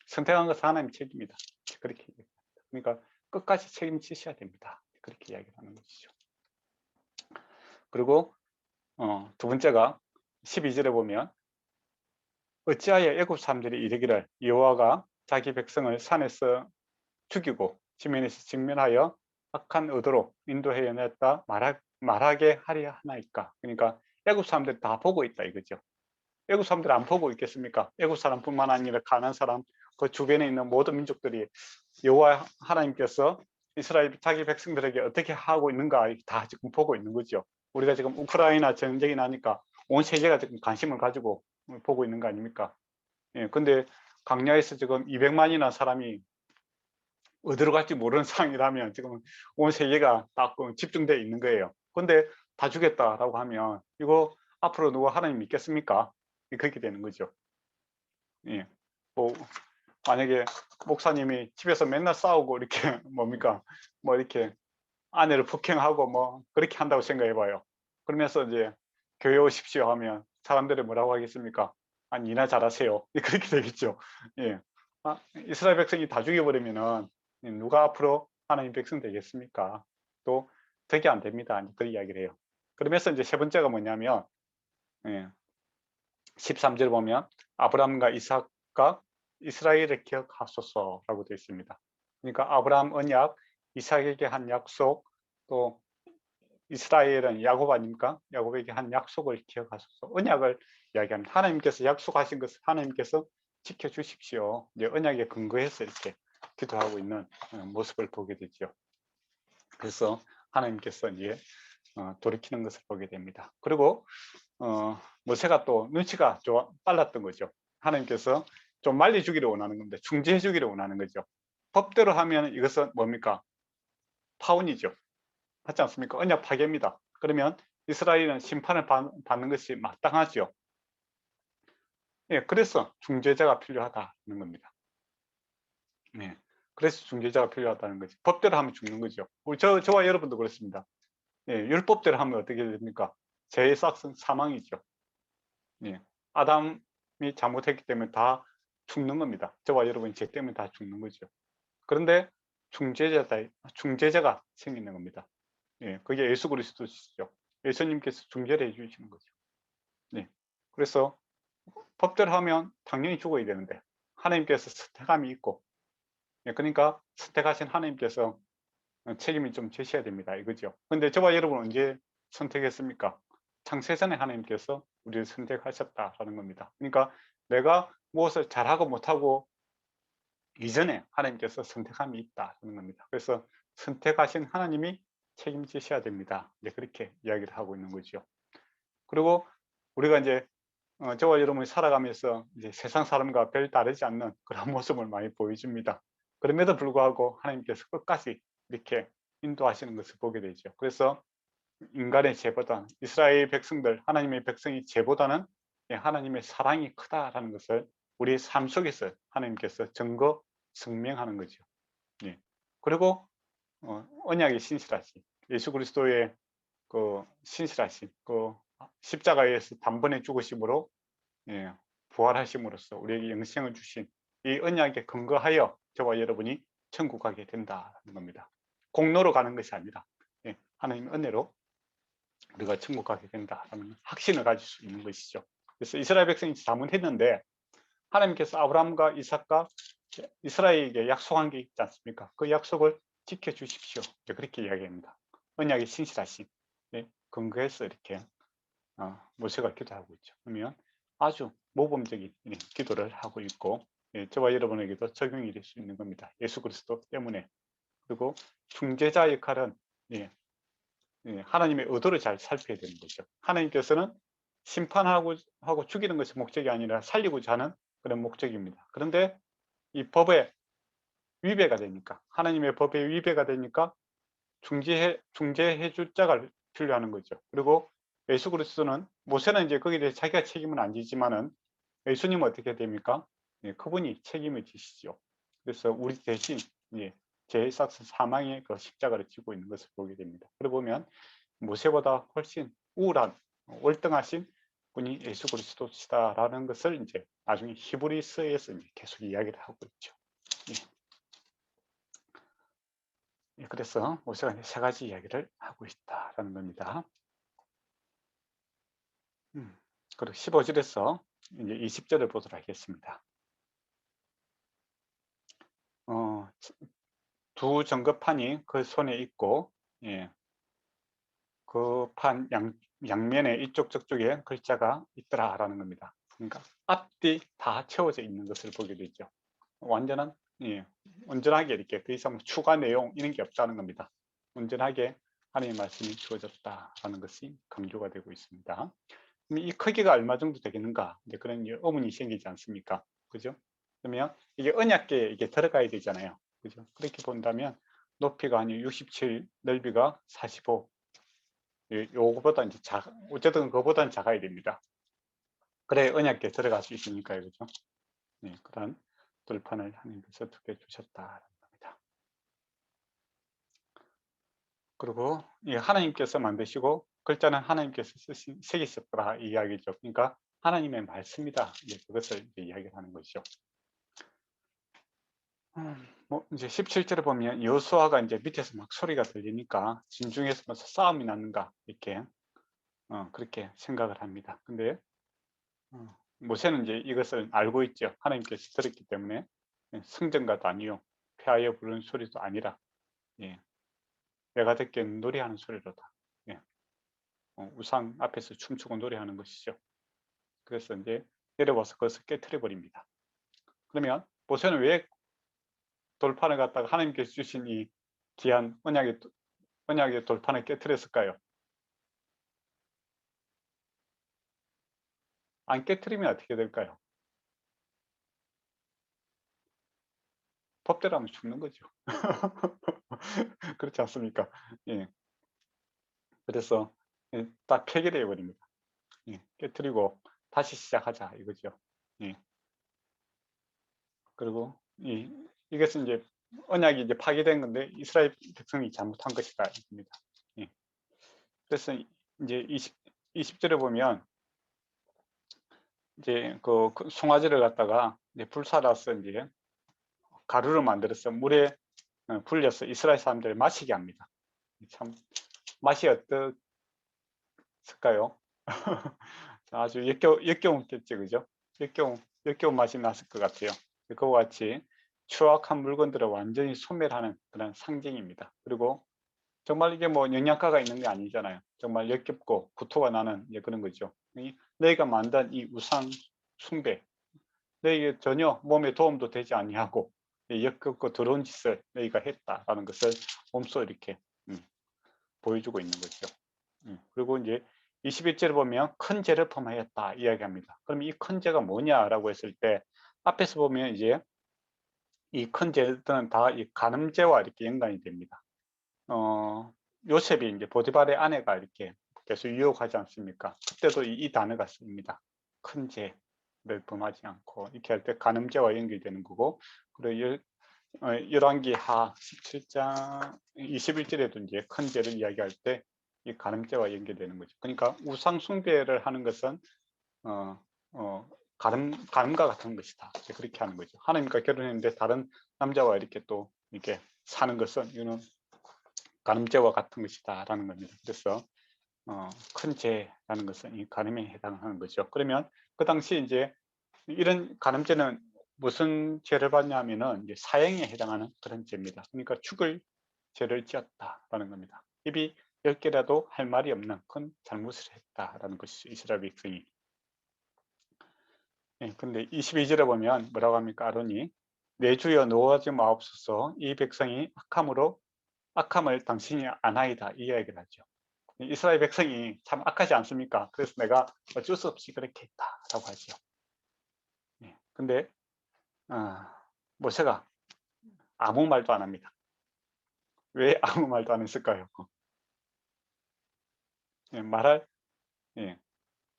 선택한 것은 하나님 책임이다. 그렇게 얘기합니다. 그러니까 끝까지 책임지셔야 됩니다. 그렇게 이야기를 하는 것이죠. 그리고 두 번째가 12절에 보면 어찌하여 애굽 사람들이 이르기를 여호와가 자기 백성을 산에서 죽이고 지면에서 직면하여 악한 의도로 인도해 냈다 말하게 하려 하나이까. 그러니까 애굽 사람들이 다 보고 있다 이거죠. 애국 사람들 안 보고 있겠습니까? 애국 사람뿐만 아니라 가나안 사람, 그 주변에 있는 모든 민족들이 여호와 하나님께서 이스라엘 자기 백성들에게 어떻게 하고 있는가 다 지금 보고 있는 거죠. 우리가 지금 우크라이나 전쟁이 나니까 온 세계가 지금 관심을 가지고 보고 있는 거 아닙니까? 예, 근데 광야에서 지금 200만이나 사람이 어디로 갈지 모르는 상황이라면 지금 온 세계가 딱 집중되어 있는 거예요. 근데 다 죽였다라고 하면 이거 앞으로 누가 하나님 믿겠습니까? 그렇게 되는 거죠. 예. 뭐 만약에 목사님이 집에서 맨날 싸우고 이렇게 뭡니까? 뭐 이렇게 아내를 폭행하고 뭐 그렇게 한다고 생각해 봐요. 그러면서 이제 교회 오십시오 하면 사람들이 뭐라고 하겠습니까? 아니, 이나 잘하세요. 그렇게 되겠죠. 예. 이스라엘 백성이 다 죽여버리면은 누가 앞으로 하나님 백성 되겠습니까? 또 되게 안 됩니다. 그 이야기를 해요. 그러면서 이제 세 번째가 뭐냐면, 예, 13절 보면 아브라함과 이삭과 이스라엘을 기억하소서라고 되어 있습니다. 그러니까 아브라함 언약, 이삭에게 한 약속, 또 이스라엘은 야곱 아닙니까? 야곱에게 한 약속을 기억하소서. 언약을 이야기합니다. 하나님께서 약속하신 것을 하나님께서 지켜주십시오. 이제 언약에 근거해서 이렇게 기도하고 있는 모습을 보게 되죠. 그래서 하나님께서 이제 돌이키는 것을 보게 됩니다. 그리고 모세가 또 눈치가 빨랐던 거죠. 하나님께서 좀 말리 주기를 원하는 건데 중지해 주기를 원하는 거죠. 법대로 하면 이것은 뭡니까? 파혼이죠. 맞지 않습니까? 언약 파괴입니다. 그러면 이스라엘은 심판을 받는 것이 마땅하죠. 예, 그래서 중재자가 필요하다는 겁니다. 네, 그래서 중재자가 필요하다는 거죠. 법대로 하면 죽는 거죠. 저와 여러분도 그렇습니다. 예, 율법대로 하면 어떻게 됩니까? 죄의 싹은 사망이죠. 예, 아담이 잘못했기 때문에 다 죽는 겁니다. 저와 여러분이 죄 때문에 다 죽는 거죠. 그런데 중재자가 생기는 겁니다. 예, 그게 예수 그리스도시죠. 예수님께서 중재를 해주시는 거죠. 네, 그래서 법대로 하면 당연히 죽어야 되는데 하나님께서 선택함이 있고, 예, 그러니까 선택하신 하나님께서 책임을 좀 지셔야 됩니다. 이거죠. 근데 저와 여러분 언제 선택했습니까? 창세전에 하나님께서 우리를 선택하셨다라는 겁니다. 그러니까 내가 무엇을 잘하고 못하고 이전에 하나님께서 선택함이 있다는 겁니다. 그래서 선택하신 하나님이 책임지셔야 됩니다. 이제 그렇게 이야기를 하고 있는 거죠. 그리고 우리가 이제 저와 여러분이 살아가면서 이제 세상 사람과 별 다르지 않는 그런 모습을 많이 보여줍니다. 그럼에도 불구하고 하나님께서 끝까지 이렇게 인도하시는 것을 보게 되죠. 그래서 인간의 죄보다 이스라엘 백성들, 하나님의 백성이 죄보다는 하나님의 사랑이 크다라는 것을 우리 삶 속에서 하나님께서 증거 증명하는 거죠. 예. 그리고 언약의 신실하신 예수 그리스도의 그 신실하신 그 십자가에서 단번에 죽으심으로, 예, 부활하심으로써 우리에게 영생을 주신 이 언약에 근거하여 저와 여러분이 천국 가게 된다는 겁니다. 공로로 가는 것이 아니라, 예, 하나님의 은혜로 우리가 천국 가게 된다라는 확신을 가질 수 있는 것이죠. 그래서 이스라엘 백성이 잘못했는데 하나님께서 아브라함과 이삭과 이스라엘에게 약속한 게 있지 않습니까? 그 약속을 지켜주십시오. 그렇게 이야기합니다. 언약의 신실하신, 예, 근거해서 이렇게 모세가 기도하고 있죠. 그러면 아주 모범적인 기도를 하고 있고, 예, 저와 여러분에게도 적용이 될 수 있는 겁니다. 예수 그리스도 때문에. 그리고 중재자 역할은, 예, 하나님의 의도를 잘 살펴야 되는 거죠. 하나님께서는 심판하고 죽이는 것이 목적이 아니라 살리고자 하는 그런 목적입니다. 그런데 이 법에 위배가 되니까, 하나님의 법에 위배가 되니까 중재해 줄 자가 필요하는 거죠. 그리고 예수 그리스도는, 모세는 이제 거기에 대해 자기가 책임은 안 지지만은 예수님은 어떻게 됩니까? 예, 그분이 책임을 지시죠. 그래서 우리 대신, 예, 죄의 삭스 사망의 그 십자가를 지고 있는 것을 보게 됩니다. 그러고 보면 모세보다 훨씬 우월한, 월등하신 분이 예수 그리스도시다라는 것을 이제 나중에 히브리서에서 이제 계속 이야기를 하고 있죠. 예. 그래서 모세가 이제 세 가지 이야기를 하고 있다라는 겁니다. 그리고 15절에서 이제 20절을 보도록 하겠습니다. 두 정거판이 그 손에 있고, 예, 그 판 양면에 이쪽 저쪽에 글자가 있더라라는 겁니다. 그러니까 앞뒤 다 채워져 있는 것을 보게 되죠. 완전한, 온전하게 이렇게 더 이상 추가 내용 이런 게 없다는 겁니다. 온전하게 하나님의 말씀이 주어졌다라는 것이 강조가 되고 있습니다. 그럼 이 크기가 얼마 정도 되겠는가? 이제 그런 의문이 생기지 않습니까? 그죠? 그러면 이게 언약계에 이게 들어가야 되잖아요. 그죠? 그렇게 본다면 높이가 한 67, 넓이가 45. 요거보다 이제 어쨌든 그거보다는 작아야 됩니다. 그래 언약계에 들어갈 수 있으니까요. 그죠? 네, 그런 돌판을 하나님께서 두 개 주셨다는 겁니다. 그리고 이 하나님께서 만드시고 글자는 하나님께서 새기셨더라 이 이야기죠. 그러니까 하나님의 말씀이다. 그것을 이제 이야기를 하는 것이죠. 뭐 이제 17절에 보면 여호수아가 이제 밑에서 막 소리가 들리니까 진중에서 무슨 싸움이 났는가 이렇게 그렇게 생각을 합니다. 근데 모세는 이제 이것을 알고 있죠. 하나님께서 들었기 때문에 승전가도 아니요 폐하여 부르는 소리도 아니라 내가 듣기에는 노래하는 소리로다. 우상 앞에서 춤추고 노래하는 것이죠. 그래서 이제 내려와서 그것을 깨트려 버립니다. 그러면 모세는 왜 돌판을 갖다가 하나님께서 주신 이 귀한 언약의 돌판을 깨트렸을까요? 안 깨트리면 어떻게 될까요? 법대로 하면 죽는 거죠. 그렇지 않습니까? 예. 그래서 딱 폐기되어 버립니다. 깨트리고 다시 시작하자 이거죠. 예. 그리고 이것은 이제 언약이 이제 파괴된 건데 이스라엘 백성이 잘못한 것이다 이겁니다. 예. 그래서 이제 20절에 보면 이제 그 송아지를 갖다가 이제 불살라서 이제 가루를 만들어서 물에 불려서 이스라엘 사람들을 마시게 합니다. 참 맛이 어땠을까요? 아주 역겨웠겠죠, 그죠? 역겨운 맛이 났을 것 같아요. 그와 같이 추악한 물건들을 완전히 소멸하는 그런 상징입니다. 그리고 정말 이게 뭐 영양가가 있는 게 아니잖아요. 정말 역겹고 구토가 나는 그런 거죠. 너희가 만든 이 우상 숭배, 너희가 전혀 몸에 도움도 되지 아니하고 역겹고 더러운 짓을 너희가 했다라는 것을 몸소 이렇게 보여주고 있는 거죠. 그리고 이제 21절을 보면 큰 죄를 범하였다 이야기합니다. 그럼 이 큰 죄가 뭐냐라고 했을 때 앞에서 보면 이제 이 큰 죄들은 다 이 간음죄와 이렇게 연관이 됩니다. 요셉이 이제 보디발의 아내가 이렇게 계속 유혹하지 않습니까? 그때도 이 단어가 쓰입니다. 큰 죄를 범하지 않고 이렇게 할 때 간음죄와 연결되는 거고, 그리고 열왕기하 17장 21절에도 이제 큰 죄를 이야기할 때 이 간음죄와 연결되는 거죠. 그러니까 우상 숭배를 하는 것은 간음과 같은 것이다. 그렇게 하는 거죠. 하나님과 결혼했는데 다른 남자와 이렇게 또 이렇게 사는 것은 이거는 간음죄와 같은 것이다라는 겁니다. 그래서 큰 죄라는 것은 이 간음에 해당하는 거죠. 그러면 그 당시 이제 이런 간음죄는 무슨 죄를 받냐면은 이제 사형에 해당하는 그런 죄입니다. 그러니까 죽을 죄를 지었다라는 겁니다. 입이 10개라도 할 말이 없는 큰 잘못을 했다라는 것이죠. 이스라엘 백성이. 근데 22절에 보면 뭐라고 합니까? 아론이 내 주여 노하지 마옵소서 이 백성이 악함을 당신이 아나이다 이 이야기를 하죠. 이스라엘 백성이 참 악하지 않습니까? 그래서 내가 어쩔 수 없이 그렇게 했다라고 하죠. 근데 모세가 아무 말도 안 합니다. 왜 아무 말도 안 했을까요? 말할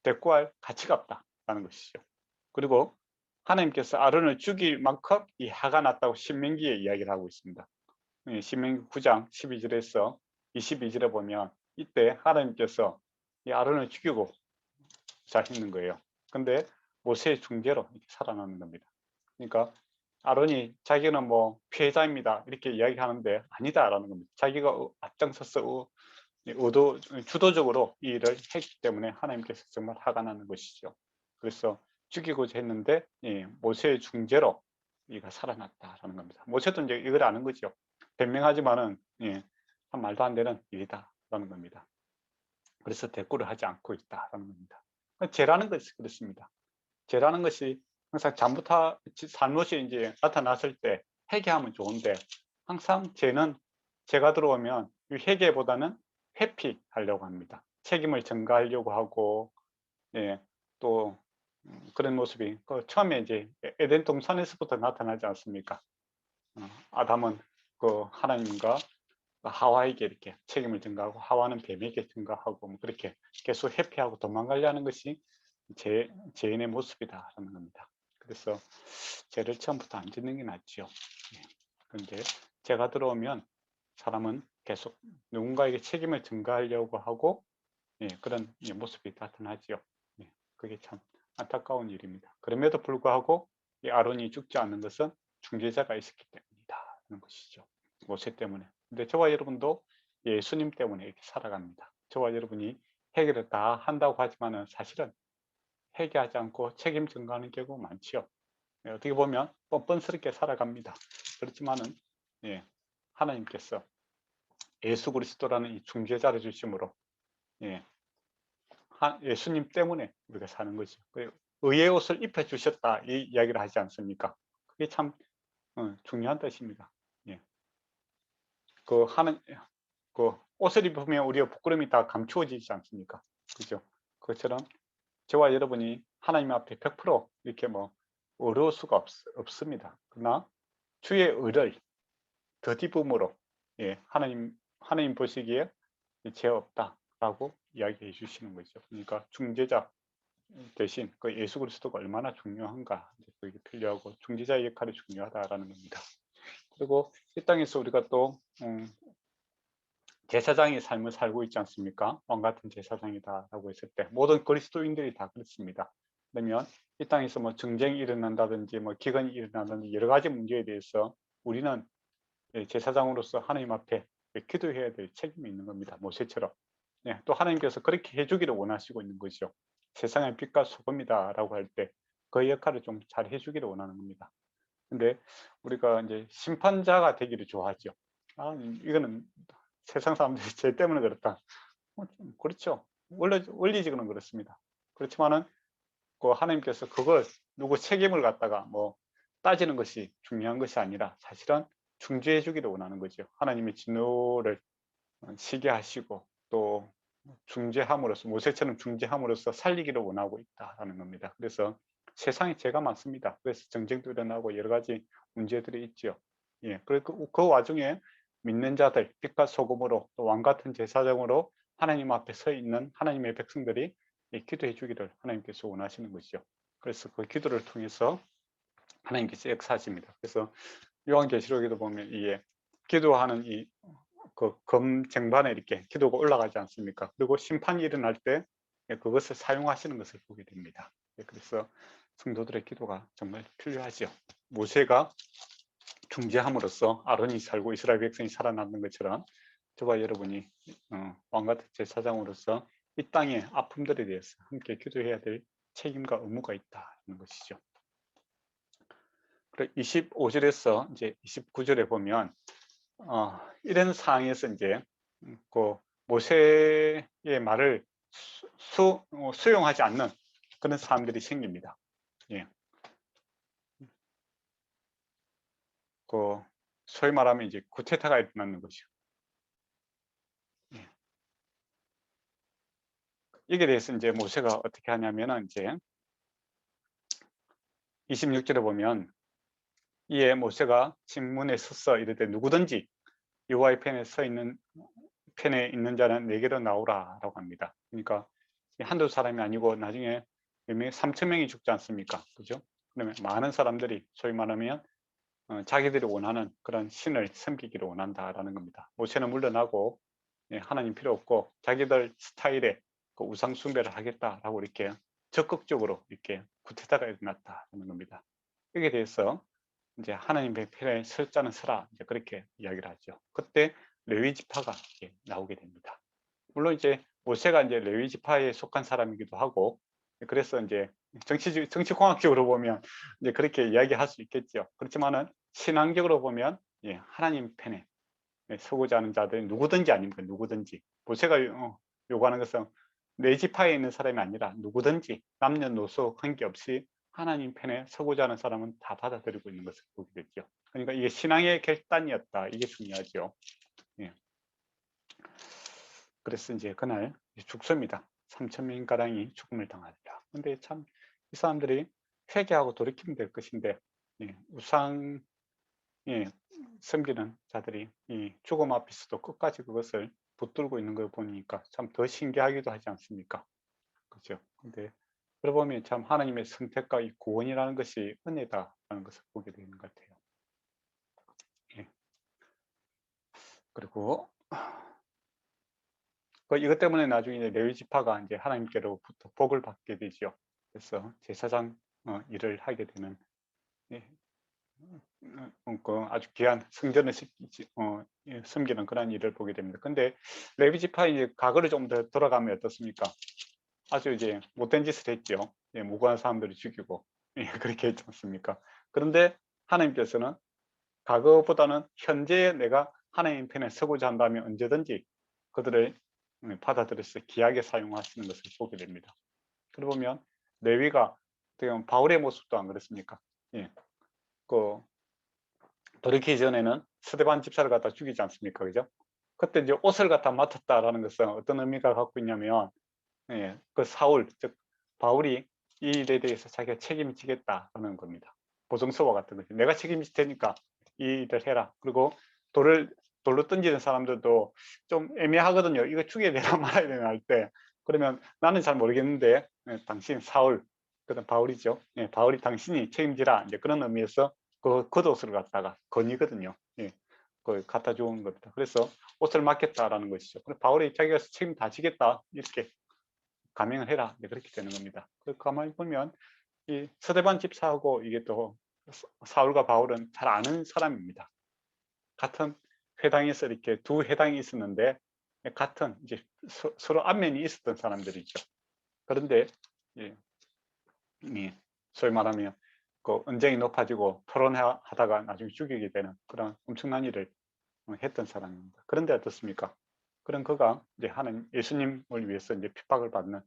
대꾸할 가치가 없다라는 것이죠. 그리고 하나님께서 아론을 죽일 만큼 이 화가 났다고 신명기에 이야기를 하고 있습니다. 신명기 9장 12절에서 22절에 보면 이때 하나님께서 이 아론을 죽이고 자시는 거예요. 근데 모세의 중재로 이렇게 살아나는 겁니다. 그러니까 아론이 자기는 뭐 피해자입니다 이렇게 이야기하는데 아니다라는 겁니다. 자기가 앞장서서 주도적으로 이 일을 했기 때문에 하나님께서 정말 화가 나는 것이죠. 그래서 죽이고자 했는데 모세의 중재로 이가 살아났다라는 겁니다. 모세도 이제 이걸 아는 거죠. 변명하지만은 한 말도 안 되는 일이다라는 겁니다. 그래서 대꾸를 하지 않고 있다라는 겁니다. 죄라는 것이 그렇습니다. 죄라는 것이 항상 잘못이 이제 나타났을 때 회개하면 좋은데, 항상 죄가 들어오면 이 회개보다는 회피하려고 합니다. 책임을 전가하려고 하고, 예, 또 그런 모습이 처음에 이제 에덴 동산에서부터 나타나지 않습니까? 아담은 하나님과 하와에게 이렇게 책임을 전가하고, 하와는 뱀에게 전가하고, 뭐 그렇게 계속 회피하고 도망가려는 것이 죄인의 모습이다라는 겁니다. 그래서 죄를 처음부터 안 짓는 게 낫죠. 예. 그런데 죄가 들어오면 사람은 계속 누군가에게 책임을 전가하려고 하고, 예, 그런 모습이 나타나죠. 예, 그게 참 안타까운 일입니다. 그럼에도 불구하고 이 아론이 죽지 않는 것은 중재자가 있었기 때문이다 하는 것이죠. 모세 때문에. 근데 저와 여러분도 예수님 때문에 이렇게 살아갑니다. 저와 여러분이 회개를 다 한다고 하지만은 사실은 회개하지 않고 책임 전가하는 경우가 많지요. 예, 어떻게 보면 뻔뻔스럽게 살아갑니다. 그렇지만은, 예, 하나님께서 예수 그리스도라는 이 중재자를 주심으로, 예, 예수님 때문에 우리가 사는 거죠. 의의 옷을 입혀 주셨다 이 이야기를 하지 않습니까? 그게 참 중요한 뜻입니다. 예. 하는 옷을 입으면 우리의 부끄러움이 다 감추어지지 않습니까? 그죠? 그것처럼 저와 여러분이 하나님 앞에 100% 이렇게 어려울 수가 없습니다. 그러나 주의 의를 덧입음으로, 예, 하나님 보시기에 죄 없다라고 이야기해 주시는 거죠. 그러니까 중재자 대신 예수 그리스도가 얼마나 중요한가, 그게 필요하고 중재자의 역할이 중요하다라는 겁니다. 그리고 이 땅에서 우리가 또 제사장의 삶을 살고 있지 않습니까? 왕 같은 제사장이다라고 했을 때 모든 그리스도인들이 다 그렇습니다. 그러면 이 땅에서 정쟁이 일어난다든지 기근이 일어난다든지 여러 가지 문제에 대해서 우리는 제사장으로서 하나님 앞에 기도해야 될 책임이 있는 겁니다. 모세처럼. 네, 또 하나님께서 그렇게 해주기를 원하시고 있는 거죠. 세상의 빛과 소금이다라고 할 때 그 역할을 좀 잘 해주기를 원하는 겁니다. 근데 우리가 이제 심판자가 되기를 좋아하죠. 이거는 세상 사람들이 죄 때문에 그렇다. 그렇죠. 원리적으로는 그렇습니다. 그렇지만은 하나님께서 그걸 누구 책임을 갖다가 따지는 것이 중요한 것이 아니라 사실은 중재해 주기를 원하는 거죠. 하나님의 진노를 시게 하시고 또 중재함으로써, 모세처럼 중재함으로써 살리기를 원하고 있다라는 겁니다. 그래서 세상에 죄가 많습니다. 그래서 정쟁도 일어나고 여러 가지 문제들이 있죠. 예, 그 와중에 믿는 자들, 빛과 소금으로 또 왕 같은 제사장으로 하나님 앞에 서 있는 하나님의 백성들이 기도해 주기를 하나님께서 원하시는 것이죠. 그래서 그 기도를 통해서 하나님께서 역사하십니다. 그래서 요한계시록에도 보면 이게 기도하는 검 쟁반에 이렇게 기도가 올라가지 않습니까? 그리고 심판이 일어날 때 그것을 사용하시는 것을 보게 됩니다. 그래서 성도들의 기도가 정말 필요하죠. 모세가 중재함으로써 아론이 살고 이스라엘 백성이 살아남는 것처럼 저와 여러분이 왕같은 제사장으로서 이 땅의 아픔들에 대해서 함께 기도해야 될 책임과 의무가 있다는 것이죠. 그리고 25절에서 이제 29절에 보면 이런 상황에서 이제 모세의 말을 수용하지 않는 그런 사람들이 생깁니다. 예. 소위 말하면 이제 쿠데타가 일어나는 것이죠. 예. 이게 대해서 이제 모세가 어떻게 하냐면은 이제 26절에 보면 이에 모세가 진문에 서서 이르되 누구든지 여호와의 편에 있는 자는 내게로 나오라라고 합니다. 그러니까 한두 사람이 아니고 나중에 3,000명이 죽지 않습니까? 그죠? 그러면 많은 사람들이 소위 말하면 자기들이 원하는 그런 신을 섬기기를 원한다라는 겁니다. 모세는 물러나고 하나님 필요 없고 자기들 스타일의 우상 숭배를 하겠다라고 이렇게 적극적으로 이렇게 쿠데타가 일어났다는 겁니다. 여기에 대해서 이제 하나님의 편에 설 자는 서라, 이제 그렇게 이야기를 하죠. 그때 레위 지파가 나오게 됩니다. 물론 이제 모세가 이제 레위 지파에 속한 사람이기도 하고, 그래서 이제 정치공학적으로 보면 이제 그렇게 이야기할 수 있겠죠. 그렇지만은 신앙적으로 보면 하나님 편에 서고자 하는 자들이 누구든지 아닙니까? 누구든지. 모세가 요구하는 것은 내 지파에 있는 사람이 아니라 누구든지 남녀노소 관계없이 하나님 편에 서고자 하는 사람은 다 받아들이고 있는 것을 보게 되죠. 그러니까 이게 신앙의 결단이었다. 이게 중요하죠. 예. 그래서 이제 그날 죽습니다. 3,000명 가량이 죽음을 당하리라. 근데 참 이 사람들이 회개하고 돌이키면 될 것인데, 예, 우상, 예, 섬기는 자들이 이 죽음 앞에서도 끝까지 그것을 붙들고 있는 걸 보니까 참 더 신기하기도 하지 않습니까? 그죠? 근데 그러고 보면 참 하나님의 선택과 이 구원이라는 것이 은혜다라는 것을 보게 되는 것 같아요. 예. 그리고 이것 때문에 나중에 레위 지파가 이제 하나님께로부터 복을 받게 되죠. 그래서 제사장 일을 하게 되는, 예, 그 아주 귀한 성전을 섬기는 그런 일을 보게 됩니다. 근데 레위 지파 이제 과거를 좀 더 돌아가면 어떻습니까? 아주 이제 못된 짓을 했죠. 예, 무고한 사람들을 죽이고, 예, 그렇게 했지 않습니까? 그런데 하나님께서는 과거보다는 현재에 내가 하나님 편에 서고자 한다면 언제든지 그들을 받아들여서 귀하게 사용하시는 것을 보게 됩니다. 그러고 보면 레위가 지금 바울의 모습도 안 그렇습니까? 예, 그 돌이키기 전에는 스데반 집사를 갖다 죽이지 않습니까? 그죠? 그때 이제 옷을 갖다 맡았다라는 것은 어떤 의미가 갖고 있냐면, 예, 그 사울, 즉 바울이 이 일에 대해서 자기가 책임을 지겠다라는 겁니다. 보증서와 같은 거죠. 내가 책임질 테니까 이 일을 해라. 그리고 돌로 던지는 사람들도 좀 애매하거든요. 이거 죽여야 되나 말아야 되나 할 때. 그러면 나는 잘 모르겠는데, 예, 당신 사울, 그다음 바울이죠. 예, 바울이 당신이 책임지라. 이제 그런 의미에서 그 겉옷을 갖다가 건이거든요. 예, 그 갖다 주는 겁니다. 그래서 옷을 맡겠다라는 것이죠. 바울이 자기가 책임 다 지겠다 이렇게 감행을 해라. 네, 그렇게 되는 겁니다. 가만히 보면 이 서대반 집사하고 이게 또 사울과 바울은 잘 아는 사람입니다. 같은 회당에서 이렇게 두 회당이 있었는데 같은 이제 서로 안면이 있었던 사람들이죠. 그런데 예, 소위 말하면 그 언쟁이 높아지고 토론하다가 나중에 죽이게 되는 그런 엄청난 일을 했던 사람입니다. 그런데 어떻습니까? 그런 그가 이제 하는 예수님을 위해서 이제 핍박을 받는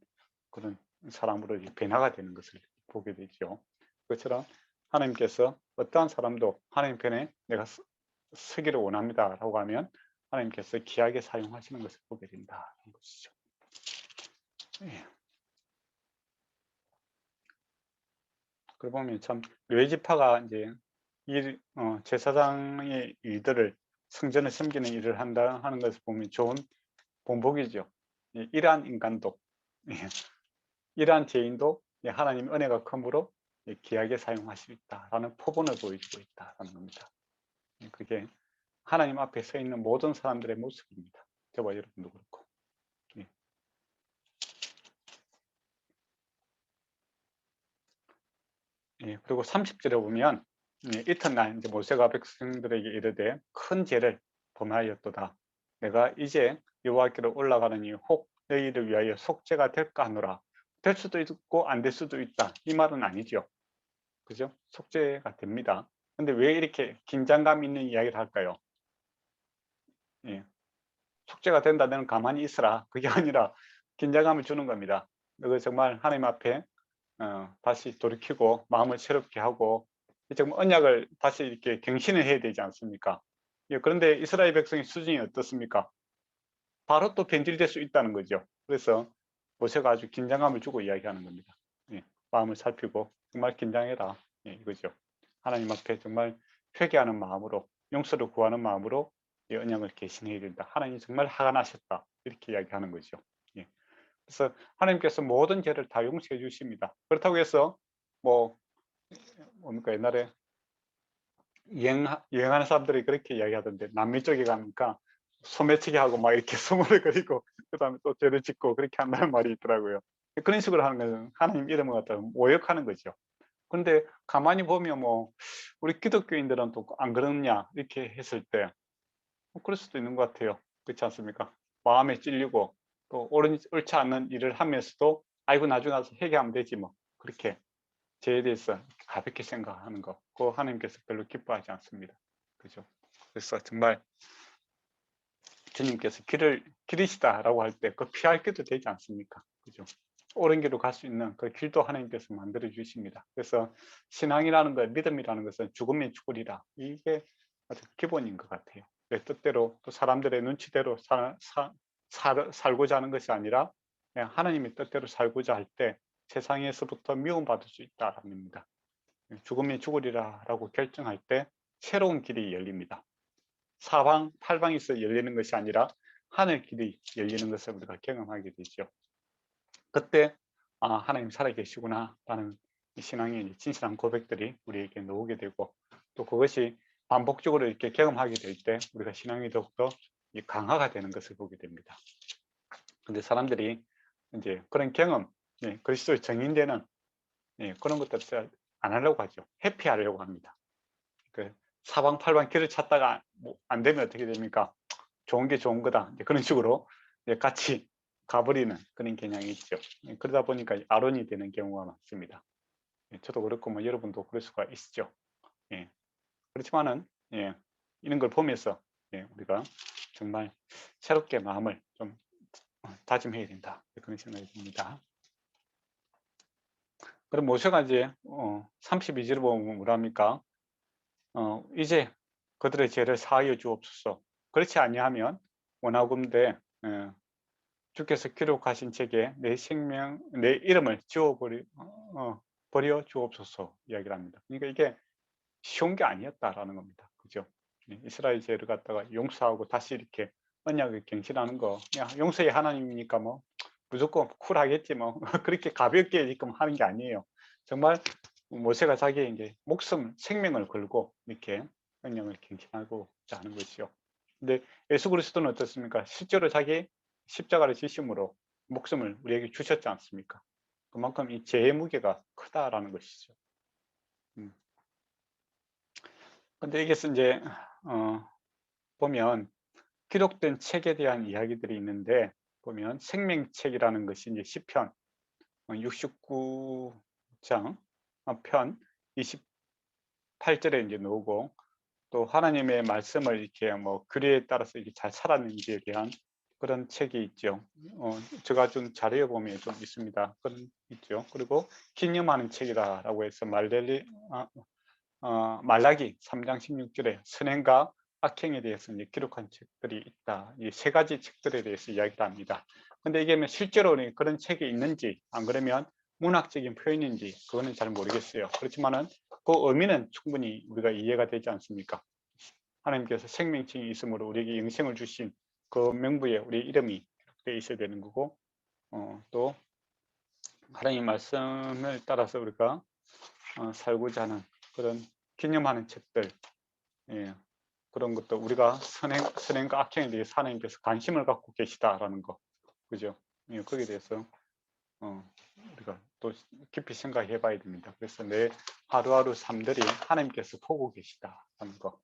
그런 사람으로 변화가 되는 것을 보게 되죠. 그처럼 하나님께서 어떠한 사람도 하나님 편에 내가 서기를 원합니다라고 하면 하나님께서 귀하게 사용하시는 것을 보게 된다는 것이죠. 예. 그러고 보면 참 레위지파가 이제 제사장의 일들을 성전을 섬기는 일을 한다 하는 것을 보면 좋은 본보기죠. 이러한 인간도, 이러한 죄인도 하나님 은혜가 크므로 귀하게 사용할 수 있다라는 포본을 보여주고 있다라는 겁니다. 그게 하나님 앞에 서 있는 모든 사람들의 모습입니다. 저와 여러분도 그렇고. 그리고 30절에 보면 이튿날 이제 모세가 백성들에게 이르되 큰 죄를 범하였도다. 내가 이제 여호와께로 올라가느니 혹 너희를 위하여 속죄가 될까 하노라. 될 수도 있고 안 될 수도 있다. 이 말은 아니죠. 그죠? 속죄가 됩니다. 근데 왜 이렇게 긴장감 있는 이야기를 할까요? 예. 속죄가 된다. 너는 가만히 있으라. 그게 아니라 긴장감을 주는 겁니다. 너가 정말 하나님 앞에 다시 돌이키고 마음을 새롭게 하고 정말 언약을 다시 이렇게 갱신을 해야 되지 않습니까? 예, 그런데 이스라엘 백성의 수준이 어떻습니까? 바로 또 변질될 수 있다는 거죠. 그래서 모세가 아주 긴장감을 주고 이야기하는 겁니다. 예, 마음을 살피고 정말 긴장해라. 예, 이거죠. 하나님 앞에 정말 회개하는 마음으로 용서를 구하는 마음으로 이 언약을 개신해야 된다. 하나님 정말 화가 나셨다. 이렇게 이야기하는 거죠. 예. 그래서 하나님께서 모든 죄를 다 용서해 주십니다. 그렇다고 해서 뭐 뭡니까 옛날에 여행하는 사람들이 그렇게 이야기하던데 남미 쪽에 가니까 소매치기 하고 막 이렇게 수모를 그리고 그다음에 또 죄를 짓고 그렇게 한다는 말이 있더라고요. 그런 식으로 하는 것은 하나님 이름을 갖다가 모욕하는 거죠. 그런데 가만히 보면 뭐 우리 기독교인들은 또 안 그러냐 이렇게 했을 때 그럴 수도 있는 것 같아요. 그렇지 않습니까? 마음에 찔리고 또 옳지 않는 일을 하면서도 아이고 나중에 와서 회개하면 되지 뭐 그렇게 죄에 대해서 가볍게 생각하는 거 그거 하나님께서 별로 기뻐하지 않습니다. 그죠? 그래서 정말 주님께서 길을 기르시다라고 할 때 그 피할 길도 되지 않습니까? 그죠? 옳은 길로 갈 수 있는 그 길도 하나님께서 만들어 주십니다. 그래서 신앙이라는 것, 믿음이라는 것은 죽으면 죽으리라. 이게 아주 기본인 것 같아요. 내 뜻대로 또 사람들의 눈치대로 살고자 하는 것이 아니라 그냥 하나님의 뜻대로 살고자 할 때 세상에서부터 미움받을 수 있다라는 겁니다. 죽으면 죽으리라라고 결정할 때 새로운 길이 열립니다. 사방 팔방에서 열리는 것이 아니라 하늘 길이 열리는 것을 우리가 경험하게 되죠. 그때 하나님 살아계시구나 라는 신앙의 진실한 고백들이 우리에게 나오게 되고, 또 그것이 반복적으로 이렇게 경험하게 될 때 우리가 신앙이 더욱더 강화가 되는 것을 보게 됩니다. 근데 사람들이 이제 그런 경험, 그리스도의 정인되는 그런 것들을 안 하려고 하죠. 회피하려고 합니다. 그 사방팔방 길을 찾다가 안 되면 어떻게 됩니까? 좋은 게 좋은 거다, 그런 식으로 같이 가버리는 그런 경향이 있죠. 그러다 보니까 아론이 되는 경우가 많습니다. 저도 그렇고 뭐 여러분도 그럴 수가 있죠. 그렇지만은 이런 걸 보면서 우리가 정말 새롭게 마음을 좀 다짐해야 된다, 그런 생각이 듭니다. 그럼 모세가 이제 32절을 보면 뭐랍니까? 이제 그들의 죄를 사하여 주옵소서. 그렇지 아니하면 원하건대 주께서 기록하신 책에 내 생명, 내 이름을 버려 주옵소서 이야기를 합니다. 그러니까 이게 쉬운 게 아니었다라는 겁니다. 그죠? 이스라엘 죄를 갖다가 용서하고 다시 이렇게 언약을 갱신하는 거, 야, 용서의 하나님이니까 뭐 무조건 쿨하겠지 뭐 그렇게 가볍게 지금 하는 게 아니에요. 정말 모세가 자기의 이제 목숨, 생명을 걸고 이렇게 언약을 갱신하고자 하는 것이죠. 근데 예수 그리스도는 어떻습니까? 실제로 자기 십자가를 지심으로 목숨을 우리에게 주셨지 않습니까? 그만큼 이 죄의 무게가 크다라는 것이죠. 근데 이게 이제 보면 기록된 책에 대한 이야기들이 있는데, 보면 생명책이라는 것이 이제 시편 69장 편 28절에 이제 나오고, 또 하나님의 말씀을 이렇게 뭐 규례에 따라서 이렇게 잘 살았는지에 대한 그런 책이 있죠. 제가 좀 자료에 보면 좀 있습니다. 그런 있죠. 그리고 기념하는 책이다라고 해서 말라기 3장 16절에 선행과 악행에 대해서 이제 기록한 책들이 있다. 이 세 가지 책들에 대해서 이야기를 합니다. 근데 이게 실제로 그런 책이 있는지, 안 그러면 문학적인 표현인지 그거는 잘 모르겠어요. 그렇지만은 그 의미는 충분히 우리가 이해가 되지 않습니까? 하나님께서 생명증이 있으므로 우리에게 영생을 주신 그 명부에 우리 이름이 기록되어 있어야 되는 거고, 또 하나님 말씀을 따라서 우리가 살고자 하는 그런 기념하는 책들, 그런 것도 우리가 선행과 악행에 대해서 하나님께서 관심을 갖고 계시다라는 거, 그죠? 거기에 대해서 우리가 또 깊이 생각해 봐야 됩니다. 그래서 내 하루하루 삶들이 하나님께서 보고 계시다라는 거,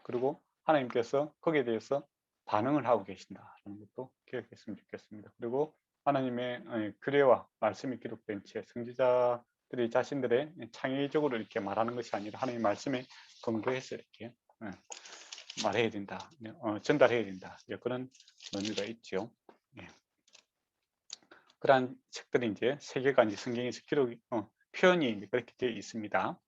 그리고 하나님께서 거기에 대해서 반응을 하고 계신다라는 것도 기억했으면 좋겠습니다. 그리고 하나님의 규례와 말씀이 기록된 채 선지자들이 자신들의 창의적으로 이렇게 말하는 것이 아니라 하나님의 말씀에 근거해서 이렇게 말해야 된다, 전달해야 된다, 그런 의미가 있죠. 그러한 책들이 이제 세계관 성경에서 표현이 그렇게 되어 있습니다.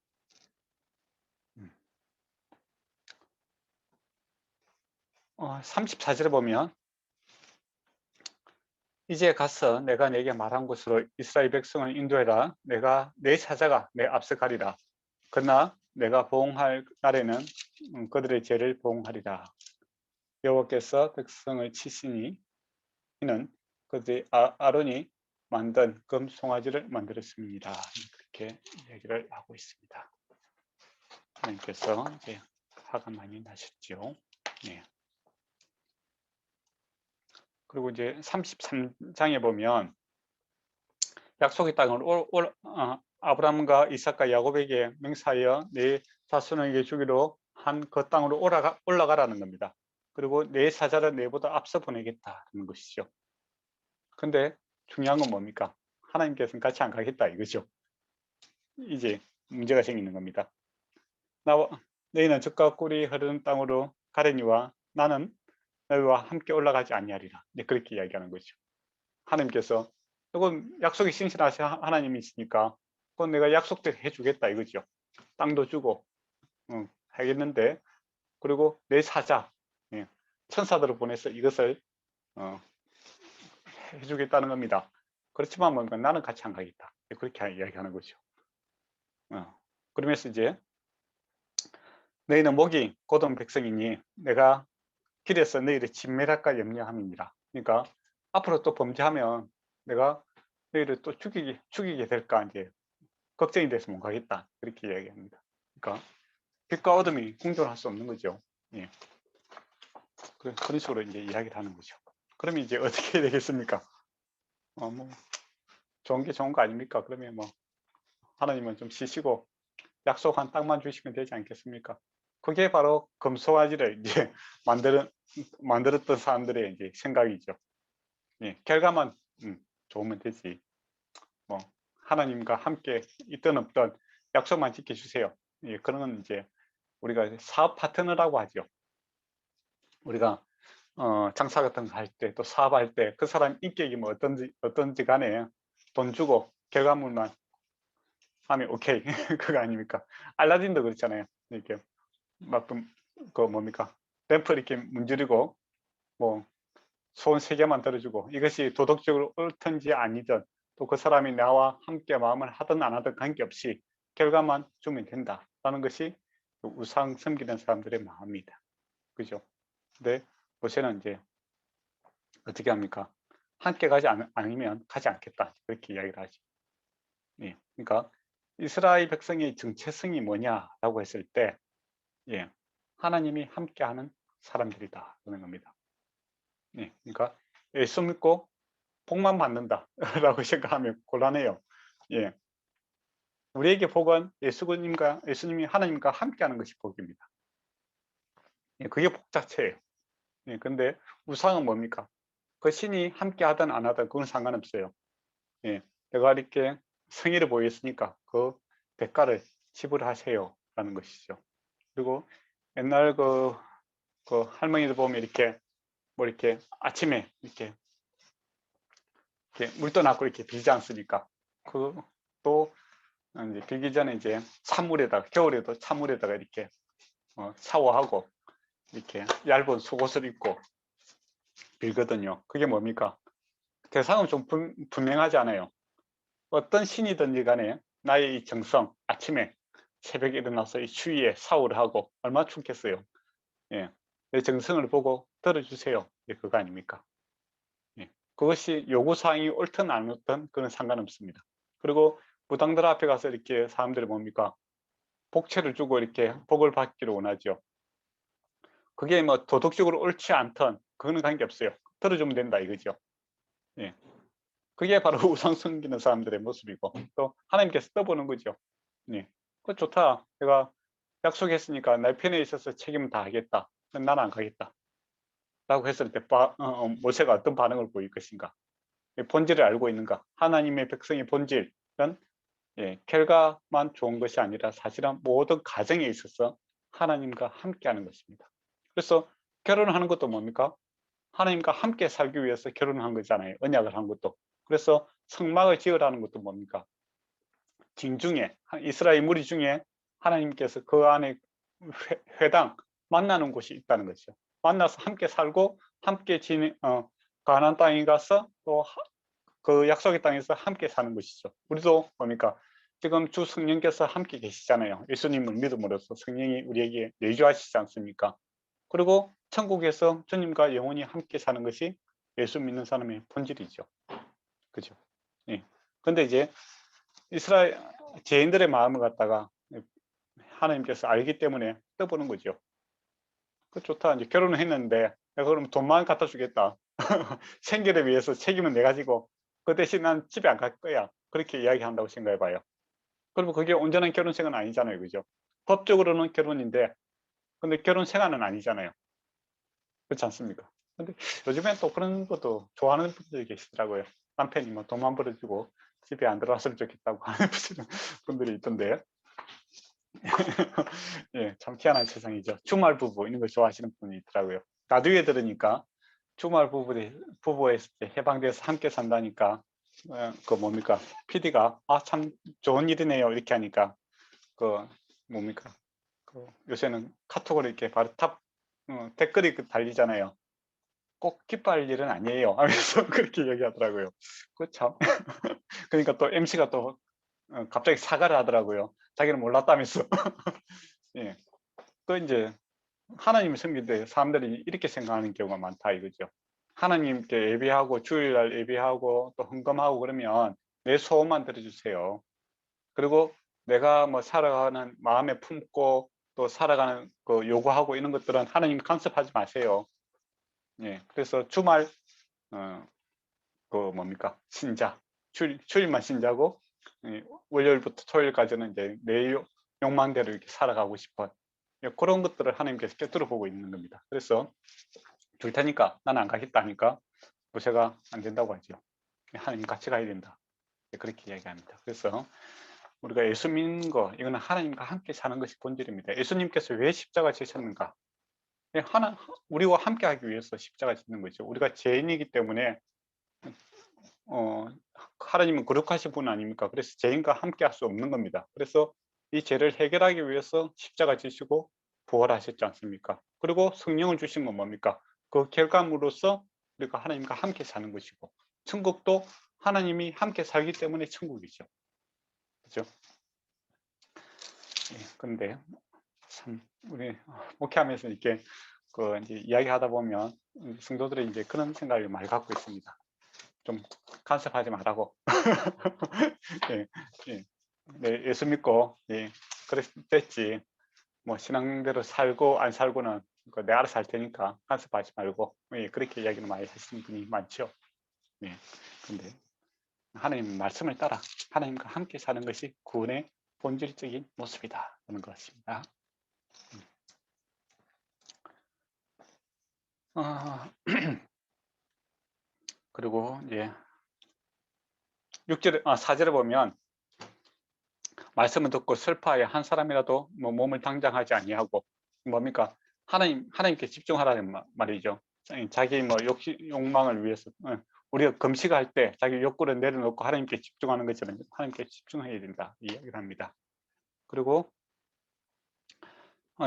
34절에 보면 이제 가서 내가 내게 말한 곳으로 이스라엘 백성을 인도해라. 내가 내 사자가 내 앞서 가리라. 그러나 내가 보응할 날에는 그들의 죄를 보응하리라. 여호와께서 백성을 치시니 이는 그들의 아론이 만든 금 송아지를 만들었습니다. 그렇게 얘기를 하고 있습니다. 하나님께서 이제 화가 많이 나셨죠. 네. 그리고 이제 33장에 보면 약속의 땅을 아브라함과 이삭과 야곱에게 맹세하여 내 자손에게 주기로 한 그 땅으로 올라가라는 겁니다. 그리고 내 사자를 내보다 앞서 보내겠다는 것이죠. 근데 중요한 건 뭡니까? 하나님께서는 같이 안 가겠다 이거죠. 이제 문제가 생기는 겁니다. 너희는 젖과 꿀이 흐르는 땅으로 가려니와 나는 너희와 함께 올라가지 아니하리라. 그렇게 이야기하는 거죠. 하나님께서 이건 약속이 신실하신 하나님이 있으니까 그건 내가 약속대로 해주겠다 이거죠. 땅도 주고 하겠는데, 그리고 내 사자, 예, 천사들을 보내서 이것을 해주겠다는 겁니다. 그렇지만 뭔가 나는 같이 안 가겠다, 그렇게 이야기하는 거죠. 그러면서 이제 너희는 목이 곧은 백성이니 내가 길에서 너희를 진멸할까 염려함이니라. 그러니까 앞으로 또 범죄하면 내가 너희를 또 죽이게 될까 이제 걱정이 돼서 못 가겠다, 그렇게 이야기합니다. 그러니까 빛과 어둠이 공존할 수 없는 거죠. 예. 그런 식으로 이제 이야기를 하는 거죠. 그러면 이제 어떻게 되겠습니까? 뭐 좋은 게 좋은 거 아닙니까? 그러면 뭐 하나님은 좀 쉬시고 약속한 땅만 주시면 되지 않겠습니까? 그게 바로 금송아지를 이제 만들었던 사람들의 이제 생각이죠. 예, 결과만 좋으면 되지. 뭐 하나님과 함께 있든 없든 약속만 지켜주세요. 예, 그런 건 이제 우리가 사업 파트너라고 하죠. 우리가 장사 같은 거 할 때, 또 사업할 때 그 사람 인격이 뭐 어떤지 간에 돈 주고 결과물만 하면 오케이 그거 아닙니까? 알라딘도 그렇잖아요. 이렇게 그 뭡니까? 램프 이렇게 문지르고 뭐 소원 3개만 들어주고 이것이 도덕적으로 옳든지 아니든 또 그 사람이 나와 함께 마음을 하든 안 하든 관계없이 결과만 주면 된다라는 것이 우상 섬기는 사람들의 마음입니다. 그죠? 근데 모세는 이제 어떻게 합니까? 함께 가지 않으면 가지 않겠다, 그렇게 이야기를 하죠. 예, 그러니까 이스라엘 백성의 정체성이 뭐냐라고 했을 때, 예, 하나님이 함께하는 사람들이다 그런 겁니다. 예, 그러니까 예수 믿고 복만 받는다라고 생각하면 곤란해요. 예, 우리에게 복은 예수님이 하나님과 함께하는 것이 복입니다. 예, 그게 복 자체예요. 예, 근데 우상은 뭡니까? 그 신이 함께하든 안 하든 그건 상관없어요. 예, 내가 이렇게 성의를 보였으니까 그 대가를 지불하세요 라는 것이죠. 그리고 옛날 그 할머니들 보면 이렇게 뭐 이렇게 아침에 이렇게 물 떠나고 이렇게 빌지 않습니까? 또 이제 빌기 전에 이제 찬물에다가, 겨울에도 찬물에다가 이렇게 샤워하고 이렇게 얇은 속옷을 입고 빌거든요. 그게 뭡니까? 대상은 좀 분명하지 않아요. 어떤 신이든지 간에 나의 이 정성, 아침에 새벽에 일어나서 이 추위에 샤워를 하고 얼마나 춥겠어요. 예, 내 정성을 보고 들어주세요. 예, 그거 아닙니까? 예, 그것이 요구사항이 옳든 안 옳든 그건 상관없습니다. 그리고 무당들 앞에 가서 이렇게 사람들이 뭡니까? 복채를 주고 이렇게 복을 받기를 원하죠. 그게 뭐 도덕적으로 옳지 않든 그거는 관계없어요. 들어주면 된다 이거죠. 예, 그게 바로 우상 섬기는 사람들의 모습이고 또 하나님께서 떠보는 거죠. 예, 그 좋다. 내가 약속했으니까 내 편에 있어서 책임을 다 하겠다. 나는 안 가겠다. 라고 했을 때 모세가 어떤 반응을 보일 것인가? 본질을 알고 있는가? 하나님의 백성의 본질은 결과만 좋은 것이 아니라 사실은 모든 가정에 있어서 하나님과 함께하는 것입니다. 그래서 결혼을 하는 것도 뭡니까? 하나님과 함께 살기 위해서 결혼을 한 거잖아요. 언약을 한 것도. 그래서 성막을 지으라는 것도 뭡니까? 진중에 이스라엘 무리 중에 하나님께서 그 안에 회당 만나는 곳이 있다는 거죠. 만나서 함께 살고 함께 가나안 땅에 가서 또 그 약속의 땅에서 함께 사는 것이죠. 우리도 뭡니까? 지금 주 성령께서 함께 계시잖아요. 예수님을 믿음으로써 성령이 우리에게 내주하시지 않습니까? 그리고 천국에서 주님과 영원히 함께 사는 것이 예수 믿는 사람의 본질이죠. 그죠? 예. 근데 이제 이스라엘 죄인들의 마음을 갖다가 하나님께서 알기 때문에 떠보는 거죠. 그 좋다. 이제 결혼을 했는데 내가 그럼 돈만 갖다 주겠다. 생계를 위해서 책임은 내가 지고 그 대신 난 집에 안 갈 거야. 그렇게 이야기한다고 생각해 봐요. 그리고 그게 온전한 결혼 생활은 아니잖아요. 그죠? 법적으로는 결혼인데 근데 결혼 생활은 아니잖아요. 그렇지 않습니까? 근데 요즘엔 또 그런 것도 좋아하는 분들이 계시더라고요. 남편이 뭐 돈만 벌어주고 집에 안 들어왔으면 좋겠다고 하는 분들이 있던데. 예, 참 희한한 세상이죠. 주말 부부 이런 걸 좋아하시는 분이 있더라고요. 라디오에 들으니까 주말 부부에 해방돼서 함께 산다니까 그 뭡니까 PD가 참 좋은 일이네요 이렇게 하니까 그 뭡니까 그 요새는 카톡으로 이렇게 바로 탑 댓글이 달리잖아요. 꼭 기뻐할 일은 아니에요 하면서 그렇게 얘기하더라고요. 그 참 그러니까 또 MC가 또 갑자기 사과를 하더라고요. 자기는 몰랐다면서. 예. 또 이제 하나님을 섬길 때 사람들이 이렇게 생각하는 경우가 많다 이거죠. 하나님께 예배하고 주일날 예배하고 또 헌금하고 그러면 내 소원만 들어주세요. 그리고 내가 뭐 살아가는 마음에 품고 또 살아가는 그 요구하고 이런 것들은 하나님 간섭하지 마세요. 예. 그래서 주말 그 뭡니까 신자 주일만 신자고 월요일부터 토요일까지는 이제 내 욕망대로 이렇게 살아가고 싶어 그런 것들을 하나님께서 꿰뚫어 보고 있는 겁니다. 그래서 줄 테니까 나는 안 가겠다 하니까 모세가 안 된다고 하죠. 하나님 같이 가야 된다. 그렇게 이야기합니다. 그래서 우리가 예수 믿는 거 이거는 하나님과 함께 사는 것이 본질입니다. 예수님께서 왜 십자가 지셨는가? 우리와 함께 하기 위해서 십자가 짓는 거죠. 우리가 죄인이기 때문에 하나님은 거룩하신 분 아닙니까? 그래서 죄인과 함께 할 수 없는 겁니다. 그래서 이 죄를 해결하기 위해서 십자가 지시고 부활하셨지 않습니까? 그리고 성령을 주신 건 뭡니까? 그 결과물로서 우리가 하나님과 함께 사는 것이고 천국도 하나님이 함께 살기 때문에 천국이죠. 그죠? 예, 근데 참 우리 목회하면서 이렇게 이제 이야기하다 보면 성도들이 이제 그런 생각을 많이 갖고 있습니다. 좀 간섭하지 말라고. 예, 예. 네, 예수 믿고 그랬지. 뭐 신앙대로 살고 안 살고는 내 알아서 할 테니까 간섭하지 말고 그렇게 이야기는 많이 하시는 분이 많죠. 예. 근데 하나님 말씀을 따라 하나님과 함께 사는 것이 구원의 본질적인 모습이다 하는 것입니다. 그리고 이제 4절에 보면 말씀을 듣고 슬퍼하여 한 사람이라도 뭐 몸을 당장하지 아니하고 뭡니까 하나님께 집중하라는 말이죠. 자기 뭐 욕망을 위해서 우리가 금식할 때 자기 욕구를 내려놓고 하나님께 집중하는 것처럼 하나님께 집중해야 된다 이 이야기를 합니다. 그리고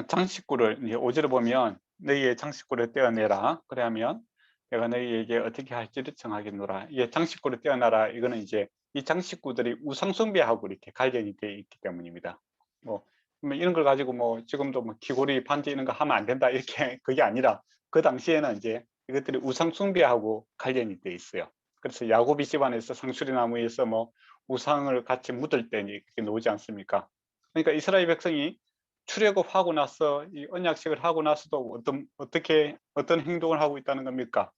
장식구를 이제 5절에 보면 너희의 장식구를 떼어내라 그래하면 내가 너희에게 어떻게 할지를 정하겠노라. 이게 장식구를 떼어내라 이거는 이제 이 장식구들이 우상 숭배하고 이렇게 관련이 되어 있기 때문입니다. 뭐 이런 걸 가지고 뭐 지금도 뭐 귀고리 반지 이런 거 하면 안 된다 이렇게 그게 아니라 그 당시에는 이제 이것들이 우상 숭배하고 관련이 되어 있어요. 그래서 야고비 집안에서 상수리 나무에서 뭐 우상을 같이 묻을 때 이렇게 놓지 않습니까? 그러니까 이스라엘 백성이 출애굽하고 나서 이 언약식을 하고 나서도 어떤 행동을 하고 있다는 겁니까?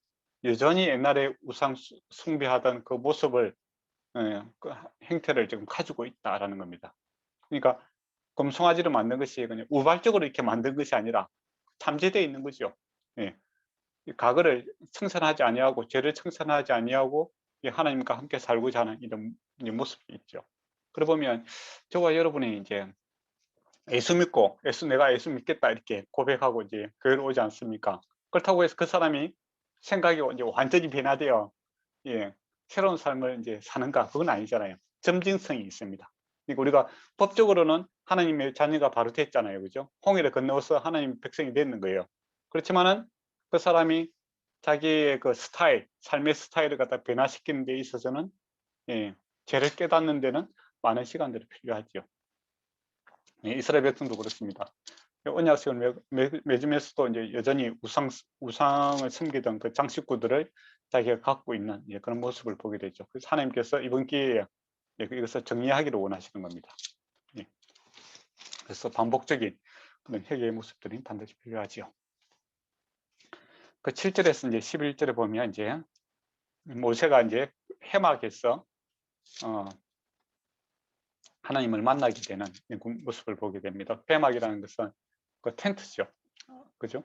여전히 옛날에 우상 숭배하던 그 모습을 그 행태를 지금 가지고 있다라는 겁니다. 그러니까 금송아지를 만든 것이 그냥 우발적으로 이렇게 만든 것이 아니라 잠재되어 있는 거죠. 예. 과거를 청산하지 아니하고 죄를 청산하지 아니하고 하나님과 함께 살고자 하는 이런 모습이 있죠. 그러 보면 저와 여러분이 이제 예수 믿고 내가 예수 믿겠다 이렇게 고백하고 이제 교회로 오지 않습니까? 그렇다고 해서 그 사람이 생각이 이제 완전히 변화되어 새로운 삶을 이제 사는가 그건 아니잖아요. 점진성이 있습니다. 그러니까 우리가 법적으로는 하나님의 자녀가 바로 됐잖아요, 그죠? 홍해를 건너서 하나님 백성이 됐는 거예요. 그렇지만은 그 사람이 자기의 그 삶의 스타일을 갖다 변화시키는 데 있어서는 죄를 깨닫는 데는 많은 시간들이 필요하죠. 이스라엘 백성도 그렇습니다. 언약식을 맺으면서도 이제 여전히 우상을 섬기던 그 장식구들을 자기가 갖고 있는 그런 모습을 보게 되죠. 그래서 하나님께서 이번 기회에 이것을 정리하기를 원하시는 겁니다. 그래서 반복적인 그런 회개의 모습들이 반드시 필요하지요. 그 7절에서 이제 11절에 보면 이제 모세가 이제 회막에서 하나님을 만나게 되는 모습을 보게 됩니다. 회막이라는 것은 그 텐트죠. 그죠?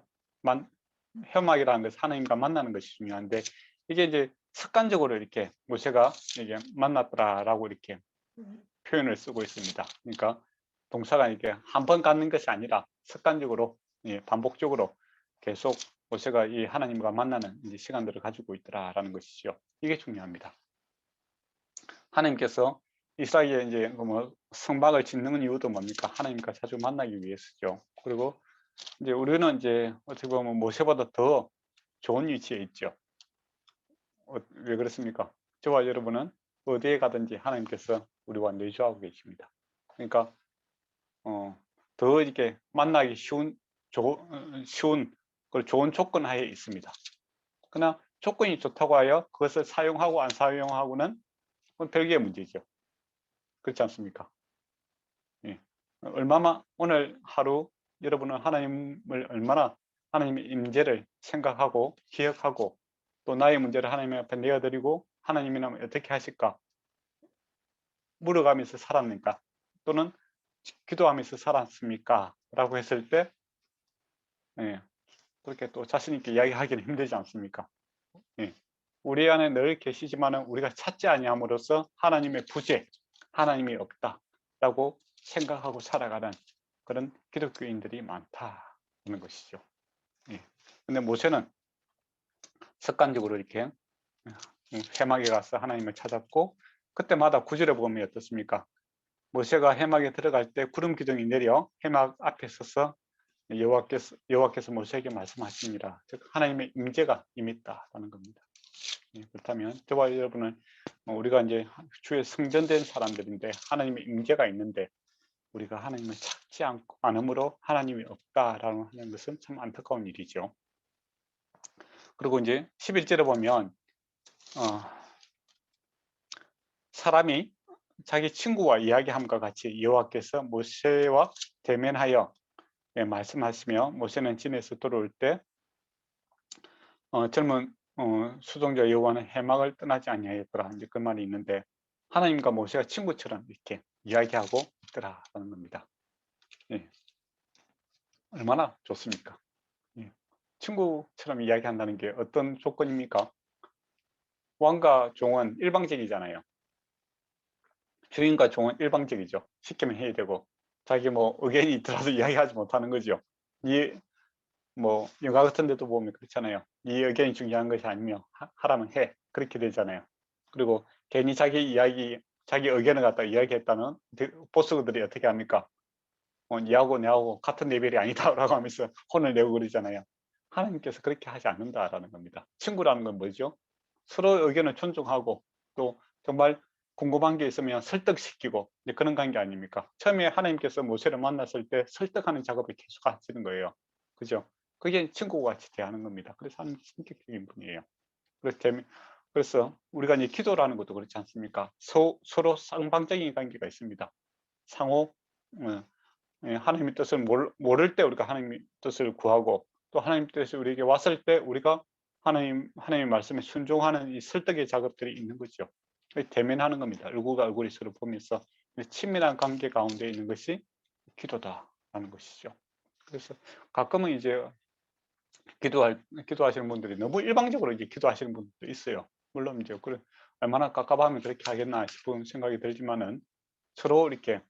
회막이라는 것은 하나님과 만나는 것이 중요한데 이게 이제 습관적으로 이렇게 모세가 이게 만났더라라고 이렇게 표현을 쓰고 있습니다. 그러니까 동사가 이게 한 번 갖는 것이 아니라 습관적으로 반복적으로 계속 모세가 이 하나님과 만나는 이제 시간들을 가지고 있더라라는 것이죠. 이게 중요합니다. 하나님께서 이삭에게 이제 뭐 성막을 짓는 이유도 뭡니까? 하나님과 자주 만나기 위해서죠. 그리고 이제 우리는 이제 어떻게 보면 모세보다 더 좋은 위치에 있죠. 왜 그렇습니까? 저와 여러분은 어디에 가든지 하나님께서 우리와 내주하고 계십니다. 그러니까 더 이렇게 만나기 쉬운 좋은 조건 하에 있습니다. 그러나 조건이 좋다고 하여 그것을 사용하고 안 사용하고는 별개의 문제죠. 그렇지 않습니까? 예. 얼마나 오늘 하루 여러분은 하나님을 얼마나 하나님의 임재를 생각하고 기억하고 또 나의 문제를 하나님 앞에 내어드리고 하나님이라면 어떻게 하실까 물어가면서 살았는가 또는 기도하면서 살았습니까? 라고 했을 때 예, 그렇게 또 자신 있게 이야기하기는 힘들지 않습니까? 예. 우리 안에 늘 계시지만은 우리가 찾지 아니함으로써 하나님의 부재, 하나님이 없다라고 생각하고 살아가는 그런 기독교인들이 많다는 것이죠. 예. 근데 모세는 습관적으로 이렇게 해막에 가서 하나님을 찾았고 그때마다 구절에 보면 어떻습니까? 모세가 해막에 들어갈 때 구름 기둥이 내려 해막 앞에 서서 여호와께서 모세에게 말씀하십니다. 즉 하나님의 임재가 임했다라는 겁니다. 예, 그렇다면 저와 여러분은 우리가 이제 주의 성전된 사람들인데 하나님의 임재가 있는데 우리가 하나님을 찾지 않으므로 하나님이 없다라는 것은 참 안타까운 일이죠. 그리고 이제 11절에 보면 사람이 자기 친구와 이야기함과 같이 여호와께서 모세와 대면하여 말씀하시며 모세는 진에서 돌아올 때 젊은 수종자 여호와는 해막을 떠나지 아니하였더라. 이제 그 말이 있는데 하나님과 모세가 친구처럼 이렇게 이야기하고 있더라라는 겁니다. 예. 얼마나 좋습니까? 예. 친구처럼 이야기한다는 게 어떤 조건입니까? 왕과 종은 일방적이잖아요. 주인과 종은 일방적이죠. 시키면 해야 되고 자기 뭐 의견이 있더라도 이야기하지 못하는 거죠. 뭐 영화 같은 데도 보면 그렇잖아요. 네 의견이 중요한 것이 아니며 하라면 해. 그렇게 되잖아요. 그리고 괜히 자기 의견을 갖다 이야기했다는 보스들이 어떻게 합니까? 니하고 내하고 같은 레벨이 아니다라고 하면서 혼을 내고 그러잖아요. 하나님께서 그렇게 하지 않는다라는 겁니다. 친구라는 건 뭐죠? 서로 의견을 존중하고 또 정말 궁금한 게 있으면 설득시키고 그런 관계 아닙니까? 처음에 하나님께서 모세를 만났을 때 설득하는 작업을 계속 하시는 거예요. 그죠? 그게 친구와 같이 대하는 겁니다. 그래서 하나님 성격적인 분이에요. 그래서 우리가 이제 기도라는 것도 그렇지 않습니까? 서로 쌍방적인 관계가 있습니다. 상호 하나님의 뜻을 모를 때 우리가 하나님의 뜻을 구하고 또 하나님의 뜻이 우리에게 왔을 때 우리가 하나님의 말씀에 순종하는 이 설득의 작업들이 있는 거죠. 대면하는 겁니다. 얼굴과 얼굴이 서로 보면서 친밀한 관계 가운데 있는 것이 기도다라는 것이죠. 그래서 가끔은 이제 기도하시는 분들이 너무 일방적으로 이제 기도하시는 분들도 있어요. 물론 이제 얼마나 깝깝하면 그렇게 하겠나 싶은 생각이 들지만은 서로 이렇게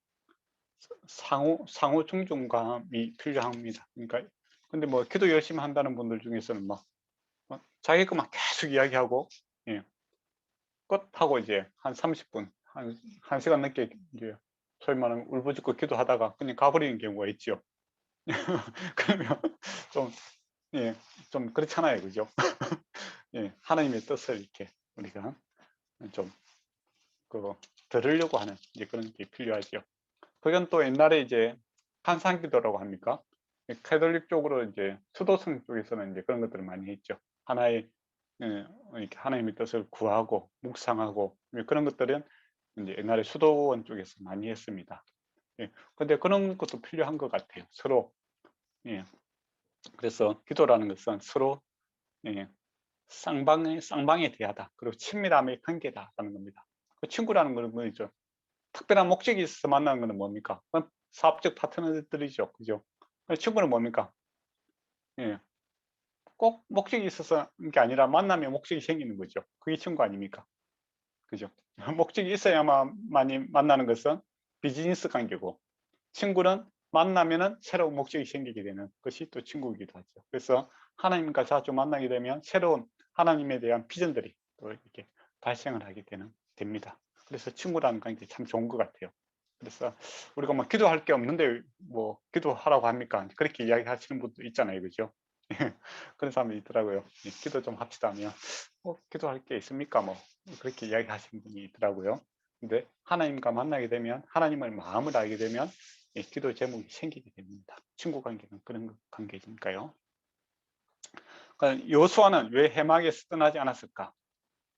상호 존중감이 필요합니다. 그러니까 근데 뭐 기도 열심히 한다는 분들 중에서는 막 자기 것만 계속 이야기하고 예, 끝 하고 이제 한 30분 한 시간 넘게 이제 소위 말하는 울부짖고 기도하다가 그냥 가버리는 경우가 있죠. 그러면 좀 예, 좀 그렇잖아요, 그죠? 예, 하나님의 뜻을 이렇게 우리가 좀 들으려고 하는 이제 그런 게 필요하죠. 그건 또 옛날에 이제 한상기도라고 합니까? 캐톨릭 쪽으로 이제 수도성 쪽에서는 이제 그런 것들을 많이 했죠. 하나의 이렇게 하나님의 뜻을 구하고 묵상하고 그런 것들은 이제 옛날에 수도원 쪽에서 많이 했습니다. 예. 근데 그런 것도 필요한 것 같아요. 서로 예. 그래서 기도라는 것은 서로 예. 쌍방에 대하다. 그리고 친밀함의 관계다라는 겁니다. 그 친구라는 것은 뭐죠? 특별한 목적이 있어서 만나는 것은 뭡니까? 사업적 파트너들이죠. 그죠? 친구는 뭡니까? 예. 꼭 목적이 있어서 게 아니라 만나면 목적이 생기는 거죠. 그게 친구 아닙니까? 그죠? 목적이 있어야만이 만나는 것은 비즈니스 관계고 친구는 만나면은 새로운 목적이 생기게 되는 것이 또 친구이기도 하죠. 그래서 하나님과 자주 만나게 되면 새로운 하나님에 대한 비전들이 또 이렇게 발생을 하게 됩니다. 그래서 친구라는 관계 참 좋은 것 같아요. 그래서 우리가 뭐 기도할 게 없는데 뭐 기도하라고 합니까? 그렇게 이야기하시는 분도 있잖아요, 그죠? 그런 사람이 있더라고요. 기도 좀 합시다 하면 기도할 게 있습니까? 뭐 그렇게 이야기하시는 분이 있더라고요. 근데 하나님과 만나게 되면 하나님의 마음을 알게 되면 기도 제목이 생기게 됩니다. 친구 관계는 그런 관계니까요. 그러니까 요수아는 왜 해막에서 떠나지 않았을까?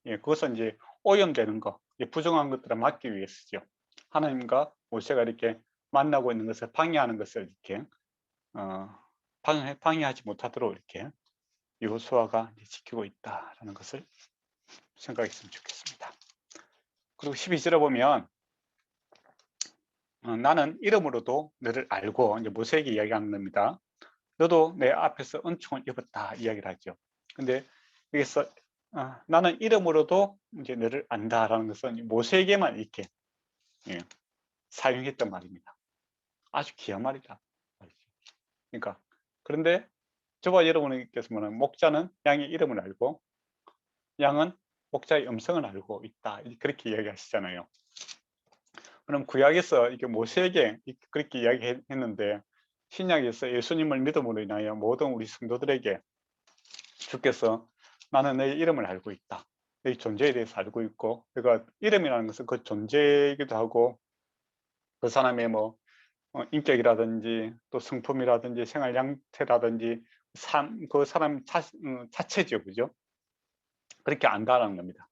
그것은 이제 오염되는 거, 부정한 것들을 막기 위해서죠. 하나님과 모세가 이렇게 만나고 있는 것을 방해하는 것을 이렇게 방해하지 못하도록 이렇게 여호수아가 지키고 있다라는 것을 생각했으면 좋겠습니다. 그리고 12절에 보면 나는 이름으로도 너를 알고, 이제 모세에게 이야기하는 겁니다. 너도 내 앞에서 은총을 입었다 이야기를 하죠. 근데 여기서 나는 이름으로도 이제 너를 안다라는 것은 모세에게만 이렇게 사용했던 말입니다. 아주 귀한 말이다. 그러니까 그런데 저와 여러분께서 보면 목자는 양의 이름을 알고 양은 목자의 음성을 알고 있다. 그렇게 이야기하시잖아요. 그럼 구약에서 이게 모세에게 그렇게 이야기했는데 신약에서 예수님을 믿음으로 인하여 모든 우리 성도들에게 주께서 나는 내 이름을 알고 있다. 내 존재에 대해서 알고 있고, 그러니까 이름이라는 것은 그 존재이기도 하고 그 사람의 뭐 인격이라든지 또 성품이라든지 생활 양태라든지 그 사람 자체죠, 그죠? 그렇게 안다라는 겁니다.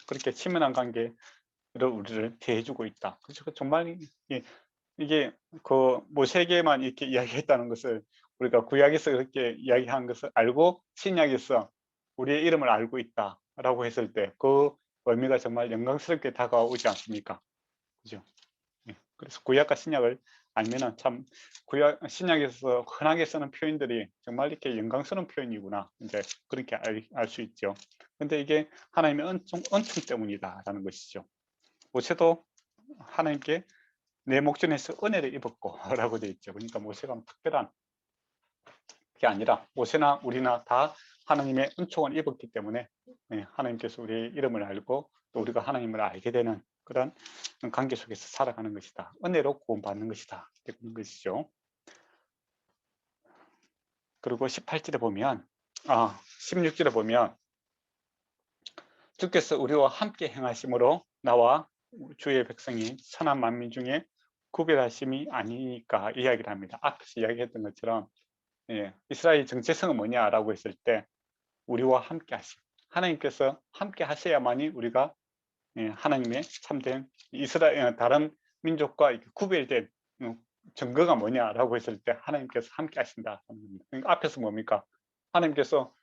그렇게 친밀한 관계로 우리를 대해주고 있다. 그래서 정말 이게 그 모세에게만 이렇게 이야기했다는 것을 우리가 구약에서 그렇게 이야기한 것을 알고 신약에서 우리의 이름을 알고 있다라고 했을 때 그 의미가 정말 영광스럽게 다가오지 않습니까? 그죠? 그래서 구약과 신약을 알면은 참 신약에서 흔하게 쓰는 표현들이 정말 이렇게 영광스러운 표현이구나 이제 그렇게 알 수 있죠. 근데 이게 하나님의 은총 때문이다라는 것이죠. 모세도 하나님께 내 목전에서 은혜를 입었고 라고 되어 있죠. 그러니까 모세가 특별한 게 아니라 모세나 우리나 다 하나님의 은총을 입었기 때문에 하나님께서 우리의 이름을 알고 또 우리가 하나님을 알게 되는 그런 관계 속에서 살아가는 것이다. 은혜로 구원받는 것이다. 그런 것이죠. 그리고 18절에 보면 16절에 보면 주께서 우리와 함께 행하심으로 나와 주의 백성이 선한 만민 중에 구별하심이 아니니까 이야기를 합니다. 앞에서 이야기했던 것처럼 이스라엘 정체성은 뭐냐라고 했을 때 우리와 함께 하심. 하나님께서 함께 하셔야만이 우리가 하나님의 참된 이스라엘 다른 민족과 구별된 증거가 뭐냐라고 했을 때 하나님께서 함께 하신다. 그러니까 앞에서 뭡니까? 하나님께서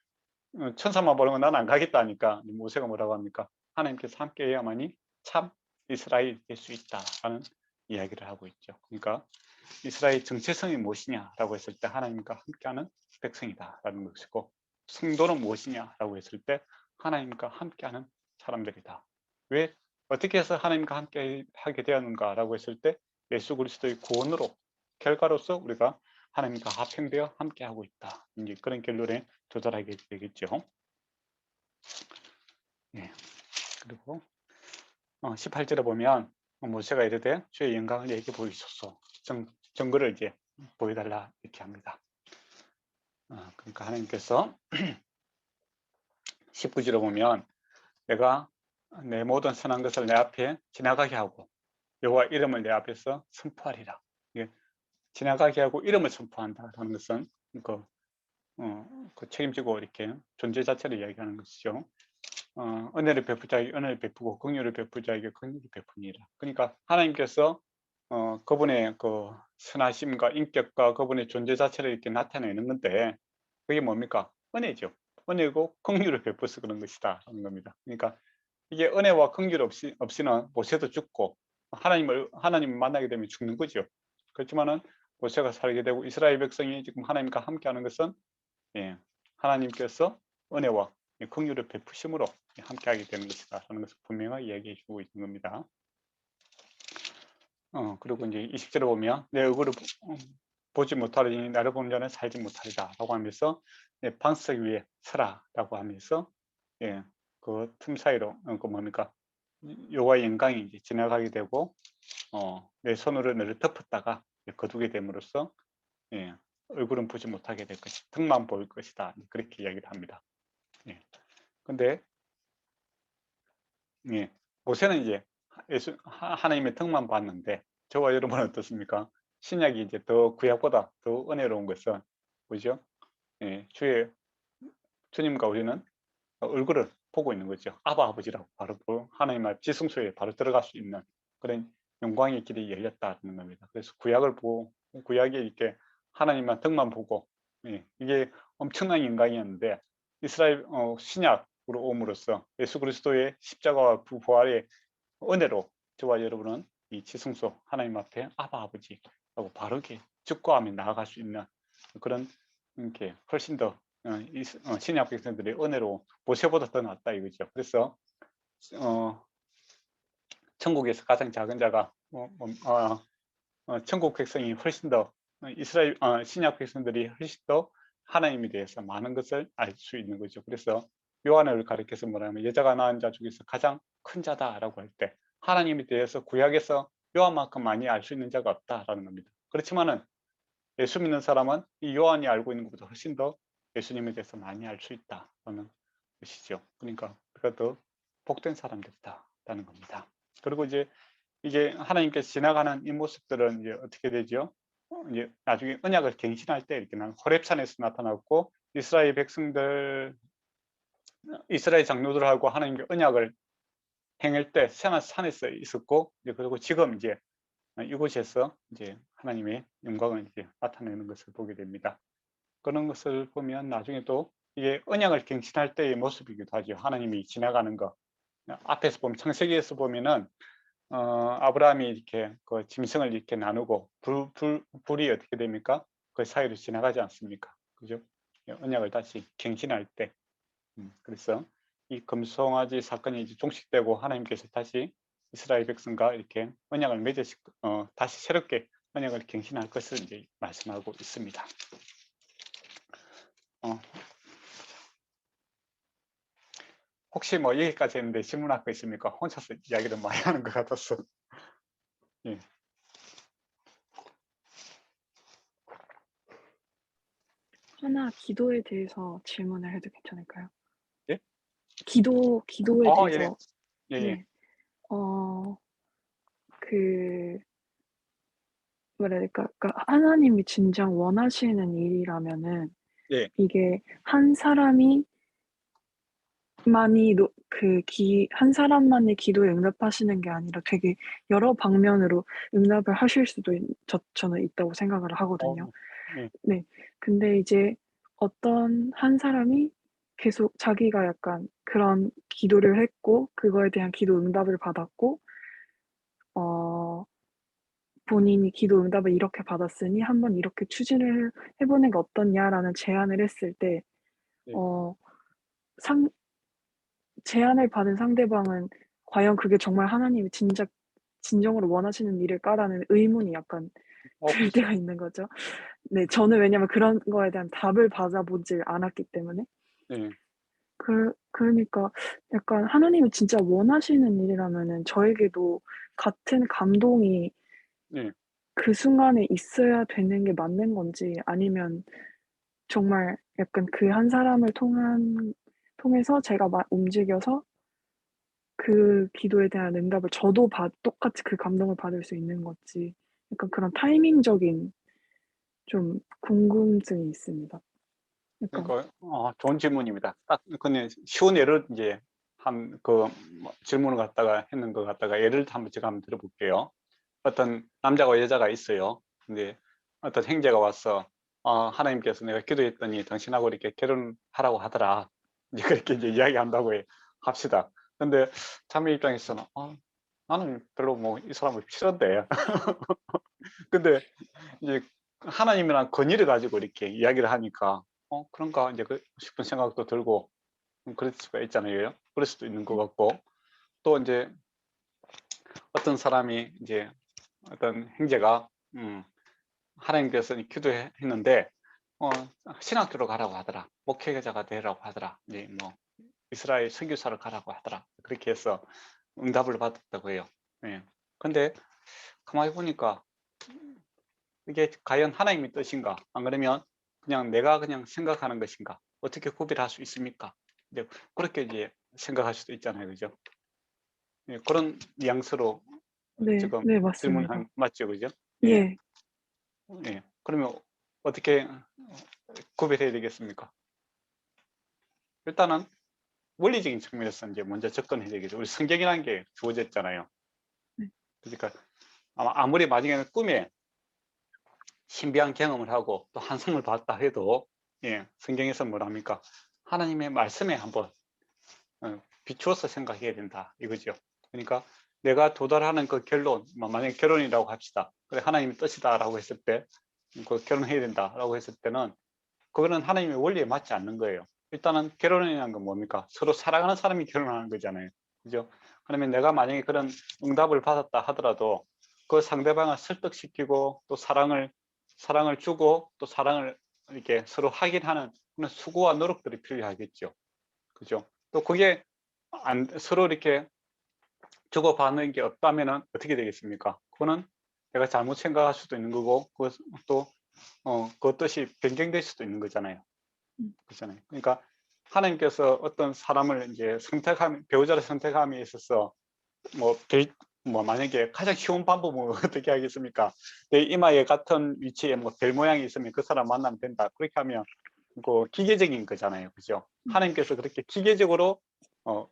천사만 보는 건 난 안 가겠다 하니까 모세가 뭐라고 합니까? 하나님께서 함께 해야만이 참 이스라엘이 될 수 있다라는 이야기를 하고 있죠. 그러니까 이스라엘 정체성이 무엇이냐라고 했을 때 하나님과 함께하는 백성이다라는 것이고 성도는 무엇이냐라고 했을 때 하나님과 함께하는 사람들이다. 왜 어떻게 해서 하나님과 함께 하게 되었는가라고 했을 때 예수 그리스도의 구원으로 결과로서 우리가 하나님과 합행되어 함께하고 있다. 이제 그런 결론에 도달하게 되겠죠. 그리고 18절에 보면 모세가 이르되 주의 영광을 내게 보이소서 증거를 이제 보여달라 이렇게 합니다. 그러니까 하나님께서 19절에 보면 내가 내 모든 선한 것을 내 앞에 지나가게 하고 여호와 이름을 내 앞에서 선포하리라. 지나가게 하고 이름을 선포한다라는 것은 그 책임지고 이렇게 존재 자체를 이야기하는 것이죠. 은혜를 베푸자에게 은혜를 베푸고 긍휼을 베푸자에게 긍휼을 베푸니라. 그러니까 하나님께서 그분의 그 선하심과 인격과 그분의 존재 자체를 이렇게 나타내는 건데 그게 뭡니까? 은혜죠. 은혜고 긍휼을 베풀어서 그런 것이다 하는 겁니다. 그러니까 이게 은혜와 긍휼 없이는 모세도 죽고 하나님을 만나게 되면 죽는 거죠. 그렇지만은 모세가 살게 되고 이스라엘 백성이 지금 하나님과 함께하는 것은 하나님께서 은혜와 긍휼을 베푸심으로 함께하게 되는 것이다 하는 것을 분명하게 이야기해 주고 있는 겁니다. 그리고 이제 20절에 보면 내 얼굴을 보지 못하리니 나를 보는 자는 살지 못하리라 라고 하면서 방석 위에 서라 라고 하면서 그 틈 사이로 그 뭡니까 여호와의 영광이 이제 지나가게 되고 내 손으로 너를 덮었다가 거두게 됨으로써 예, 얼굴은 보지 못하게 될 것이 등만 보일 것이다. 그렇게 이야기를 합니다. 예. 근데 예, 모세는 이제 하나님의 등만 봤는데 저와 여러분은 어떻습니까? 신약이 이제 더 구약보다 더 은혜로운 것은 뭐죠? 예, 주님과 우리는 얼굴을 보고 있는 거죠. 아바 아버지라고 바로 하나님 앞 지성소에 바로 들어갈 수 있는 그런 영광의 길이 열렸다는 겁니다. 그래서 구약을 보고 구약에 이렇게 하나님만 등만 보고 이게 엄청난 영광이었는데 이스라엘 신약으로 옴으로써 예수 그리스도의 십자가와 부활의 은혜로 저와 여러분은 이 지성소 하나님 앞에 아바 아버지라고 바로 이렇게 즉거하며 나아갈 수 있는 그런 이렇게 훨씬 더 신약 백성들의 은혜로 모세보다 더 낫다 이거죠. 그래서 천국에서 가장 작은 자가 천국 백성이 훨씬 더 이스라엘 신약 백성들이 훨씬 더 하나님에 대해서 많은 것을 알 수 있는 거죠. 그래서 요한을 가리켜서 뭐라면 여자가 낳은 자 중에서 가장 큰 자다라고 할 때 하나님에 대해서 구약에서 요한만큼 많이 알 수 있는 자가 없다라는 겁니다. 그렇지만은 예수 믿는 사람은 이 요한이 알고 있는 것보다 훨씬 더 예수님에 대해서 많이 알 수 있다라는 것이죠. 그러니까 우리가 더 복된 사람들이다라는 겁니다. 그리고 이제 이게 하나님께서 지나가는 이 모습들은 이제 어떻게 되죠? 이제 나중에 언약을 갱신할 때 이렇게 호렙산에서 나타났고 이스라엘 백성들, 이스라엘 장로들하고 하나님께 언약을 행할 때 산에서 있었고 이제 그리고 지금 이제 이곳에서 이제 하나님의 영광을 이제 나타내는 것을 보게 됩니다. 그런 것을 보면 나중에 또 이게 언약을 갱신할 때의 모습이기도 하죠. 하나님이 지나가는 거. 앞에서 보면 창세기에서 보면은 아브라함이 이렇게 그 짐승을 이렇게 나누고 불이 어떻게 됩니까? 그 사이로 지나가지 않습니까? 그죠? 언약을 다시 갱신할 때. 그래서 이 금송아지 사건이 이제 종식되고 하나님께서 다시 이스라엘 백성과 이렇게 언약을 맺으시 다시 새롭게 언약을 갱신할 것을 이제 말씀하고 있습니다. 혹시 뭐 여기까지 했는데 질문할 거 있습니까? 혼자서 이야기를 많이 하는 것 같아서. 예. 하나 기도에 대해서 질문을 해도 괜찮을까요? 예? 기도에 예. 대해서. 예, 예. 네. 뭐라 해야 될까? 그러니까 하나님이 진정 원하시는 일이라면은 예. 이게 한 사람이 많이 한 사람만의 기도에 응답하시는 게 아니라 되게 여러 방면으로 응답을 하실 수도 저는 있다고 생각을 하거든요. 예. 네. 근데 이제 어떤 한 사람이 계속 자기가 약간 그런 기도를 했고 그거에 대한 기도 응답을 받았고 본인이 기도 응답을 이렇게 받았으니 한번 이렇게 추진을 해 보는 게 어떻냐라는 제안을 했을 때 예. 상 제안을 받은 상대방은 과연 그게 정말 하나님이 진정으로 원하시는 일일까라는 의문이 약간 들 그렇죠. 때가 있는 거죠. 네. 저는 왜냐면 그런 거에 대한 답을 받아보질 않았기 때문에. 예. 그러니까 약간 하나님이 진짜 원하시는 일이라면은 저에게도 같은 감동이 예. 그 순간에 있어야 되는 게 맞는 건지 아니면 정말 약간 그 한 사람을 통해서 제가 움직여서 그 기도에 대한 응답을 저도 똑같이 그 감동을 받을 수 있는 건지 약간 그런 타이밍적인 좀 궁금증이 있습니다. 약간. 그러니까 좋은 질문입니다. 딱 근데 쉬운 예를 이제 질문을 갖다가 했는 것 갖다가 예를 한번 제가 한번 들어볼게요. 어떤 남자와 여자가 있어요. 근데 어떤 형제가 와서 하나님께서 내가 기도했더니 당신하고 이렇게 결혼하라고 하더라. 이제 그렇게 이제 이야기한다고 합시다. 근데 자매 입장에서는 나는 별로 뭐 이 사람을 싫은데. 근데 이제 하나님이랑 건의를 가지고 이렇게 이야기를 하니까 그런가 이제 싶은 생각도 들고 그럴 수가 있잖아요. 그럴 수도 있는 것 같고 또 이제 어떤 사람이 이제 어떤 형제가 하나님께서 기도했는데 신학교로 가라고 하더라. 목회자가 되라고 하더라. 이제 뭐 이스라엘 선교사를 가라고 하더라. 그렇게 해서 응답을 받았다고 해요. 예. 근데 가만히 보니까 이게 과연 하나님의 뜻인가? 안 그러면 그냥 내가 그냥 생각하는 것인가? 어떻게 구별할 수 있습니까? 이제 그렇게 이제 생각할 수도 있잖아요. 그죠? 예, 그런 뉘앙스로 네. 지금 네 질문한 맞습니다. 맞죠? 그죠? 예. 예. 예. 그러면 어떻게 구별해야 되겠습니까? 일단은 원리적인 측면에서 이제 먼저 접근해야 되겠죠. 우리 성경이라는 게 주어졌잖아요. 네. 그러니까 아무리 만약에 꿈에 신비한 경험을 하고 또 환상을 봤다 해도 예, 성경에서 뭐랍니까? 하나님의 말씀에 한번 비추어서 생각해야 된다 이거죠. 그러니까 내가 도달하는 그 결론, 만약에 결론이라고 합시다. 그래 하나님의 뜻이다라고 했을 때 그 결혼해야 된다라고 했을 때는 그거는 하나님의 원리에 맞지 않는 거예요. 일단은 결혼이라는 건 뭡니까? 서로 사랑하는 사람이 결혼하는 거잖아요. 그죠? 그러면 내가 만약에 그런 응답을 받았다 하더라도 그 상대방을 설득시키고 또 사랑을 주고 또 사랑을 이렇게 서로 확인하는 그런 수고와 노력들이 필요하겠죠. 그죠? 또 그게 서로 이렇게 주고받는 게 없다면은 어떻게 되겠습니까? 그거는 내가 잘못 생각할 수도 있는 거고, 또, 그 뜻이 변경될 수도 있는 거잖아요. 음. 그렇잖아요. 그러니까 하나님께서 어떤 사람을 이제 배우자를 선택함에 있어서 뭐, 만약에 가장 쉬운 방법은 어떻게 하겠습니까? 내 이마에 같은 위치에 뭐 별 모양이 있으면 그 사람 만나면 된다. 그렇게 하면 그 기계적인 거잖아요. 그죠? 하나님께서 그렇게 기계적으로 어,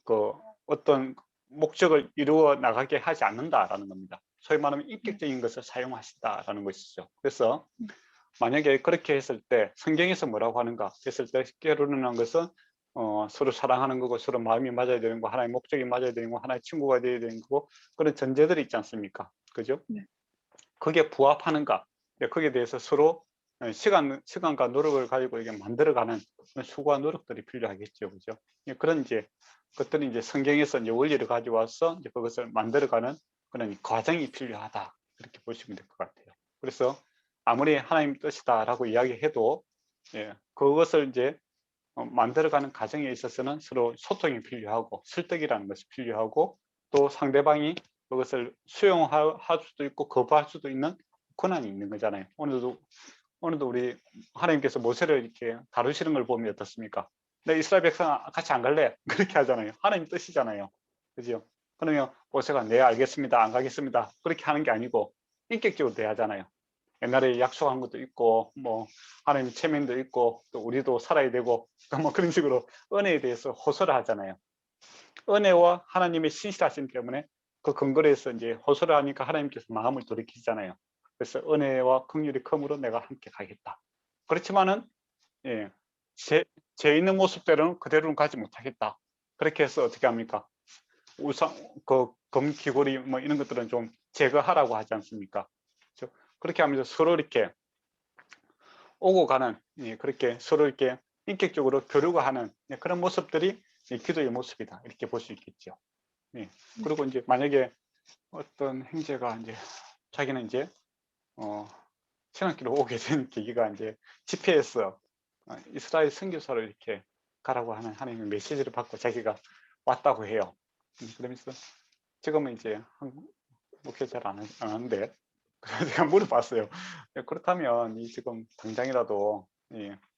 그 어떤 목적을 이루어 나가게 하지 않는다라는 겁니다. 소위 말하면 네. 인격적인 것을 사용하신다라는 것이죠. 그래서 음. 만약에 그렇게 했을 때 성경에서 뭐라고 하는가 했을 때 결혼이라는 것은 서로 사랑하는 거고 서로 마음이 맞아야 되는 거 하나의 목적이 맞아야 되는 거 하나의 친구가 되어야 되는 거고 그런 전제들이 있지 않습니까? 그죠? 네. 그게 부합하는가? 거기에 대해서 서로 시간과 노력을 가지고 이게 만들어가는 그런 수고와 노력들이 필요하겠죠, 그죠? 그런 이제 것들이 이제 성경에서 이제 원리를 가져와서 이제 그것을 만들어가는 그런 과정이 필요하다 그렇게 보시면 될 것 같아요. 그래서 아무리 하나님 뜻이다라고 이야기해도 그것을 이제 만들어가는 과정에 있어서는 서로 소통이 필요하고 설득이라는 것이 필요하고 또 상대방이 그것을 수용할 수도 있고 거부할 수도 있는 권한이 있는 거잖아요. 오늘도 우리 하나님께서 모세를 이렇게 다루시는 걸 보면 어떻습니까? 내 이스라엘 백성 같이 안 갈래? 그렇게 하잖아요. 하나님 뜻이잖아요. 그죠? 그러면 모세가 네 알겠습니다. 안 가겠습니다. 그렇게 하는 게 아니고 인격적으로 대하잖아요. 옛날에 약속한 것도 있고 뭐 하나님 체면도 있고 또 우리도 살아야 되고 뭐 그런 식으로 은혜에 대해서 호소를 하잖아요. 은혜와 하나님의 신실하심 때문에 그 근거로 해서 이제 호소를 하니까 하나님께서 마음을 돌이키잖아요. 그래서 은혜와 긍휼이 큼으로 내가 함께 가겠다. 그렇지만은 예, 제 있는 모습대로는 그대로는 가지 못하겠다. 그렇게 해서 어떻게 합니까? 우상 금기골이 뭐 이런 것들은 좀 제거하라고 하지 않습니까? 그렇죠? 그렇게 하면서 서로 이렇게 오고 가는 그렇게 서로 이렇게 인격적으로 교류가 하는 그런 모습들이 기도의 모습이다 이렇게 볼 수 있겠죠. 예. 네. 그리고 이제 만약에 어떤 형제가 이제 자기는 이제 신학교로 오게 된 계기가 이제 집회에서 이스라엘 선교사를 이렇게 가라고 하는 하나님의 메시지를 받고 자기가 왔다고 해요. 그러면서 지금은 이제 한국 목회 잘 안 하는데 그래서 제가 물어봤어요. 그렇다면 이 지금 당장이라도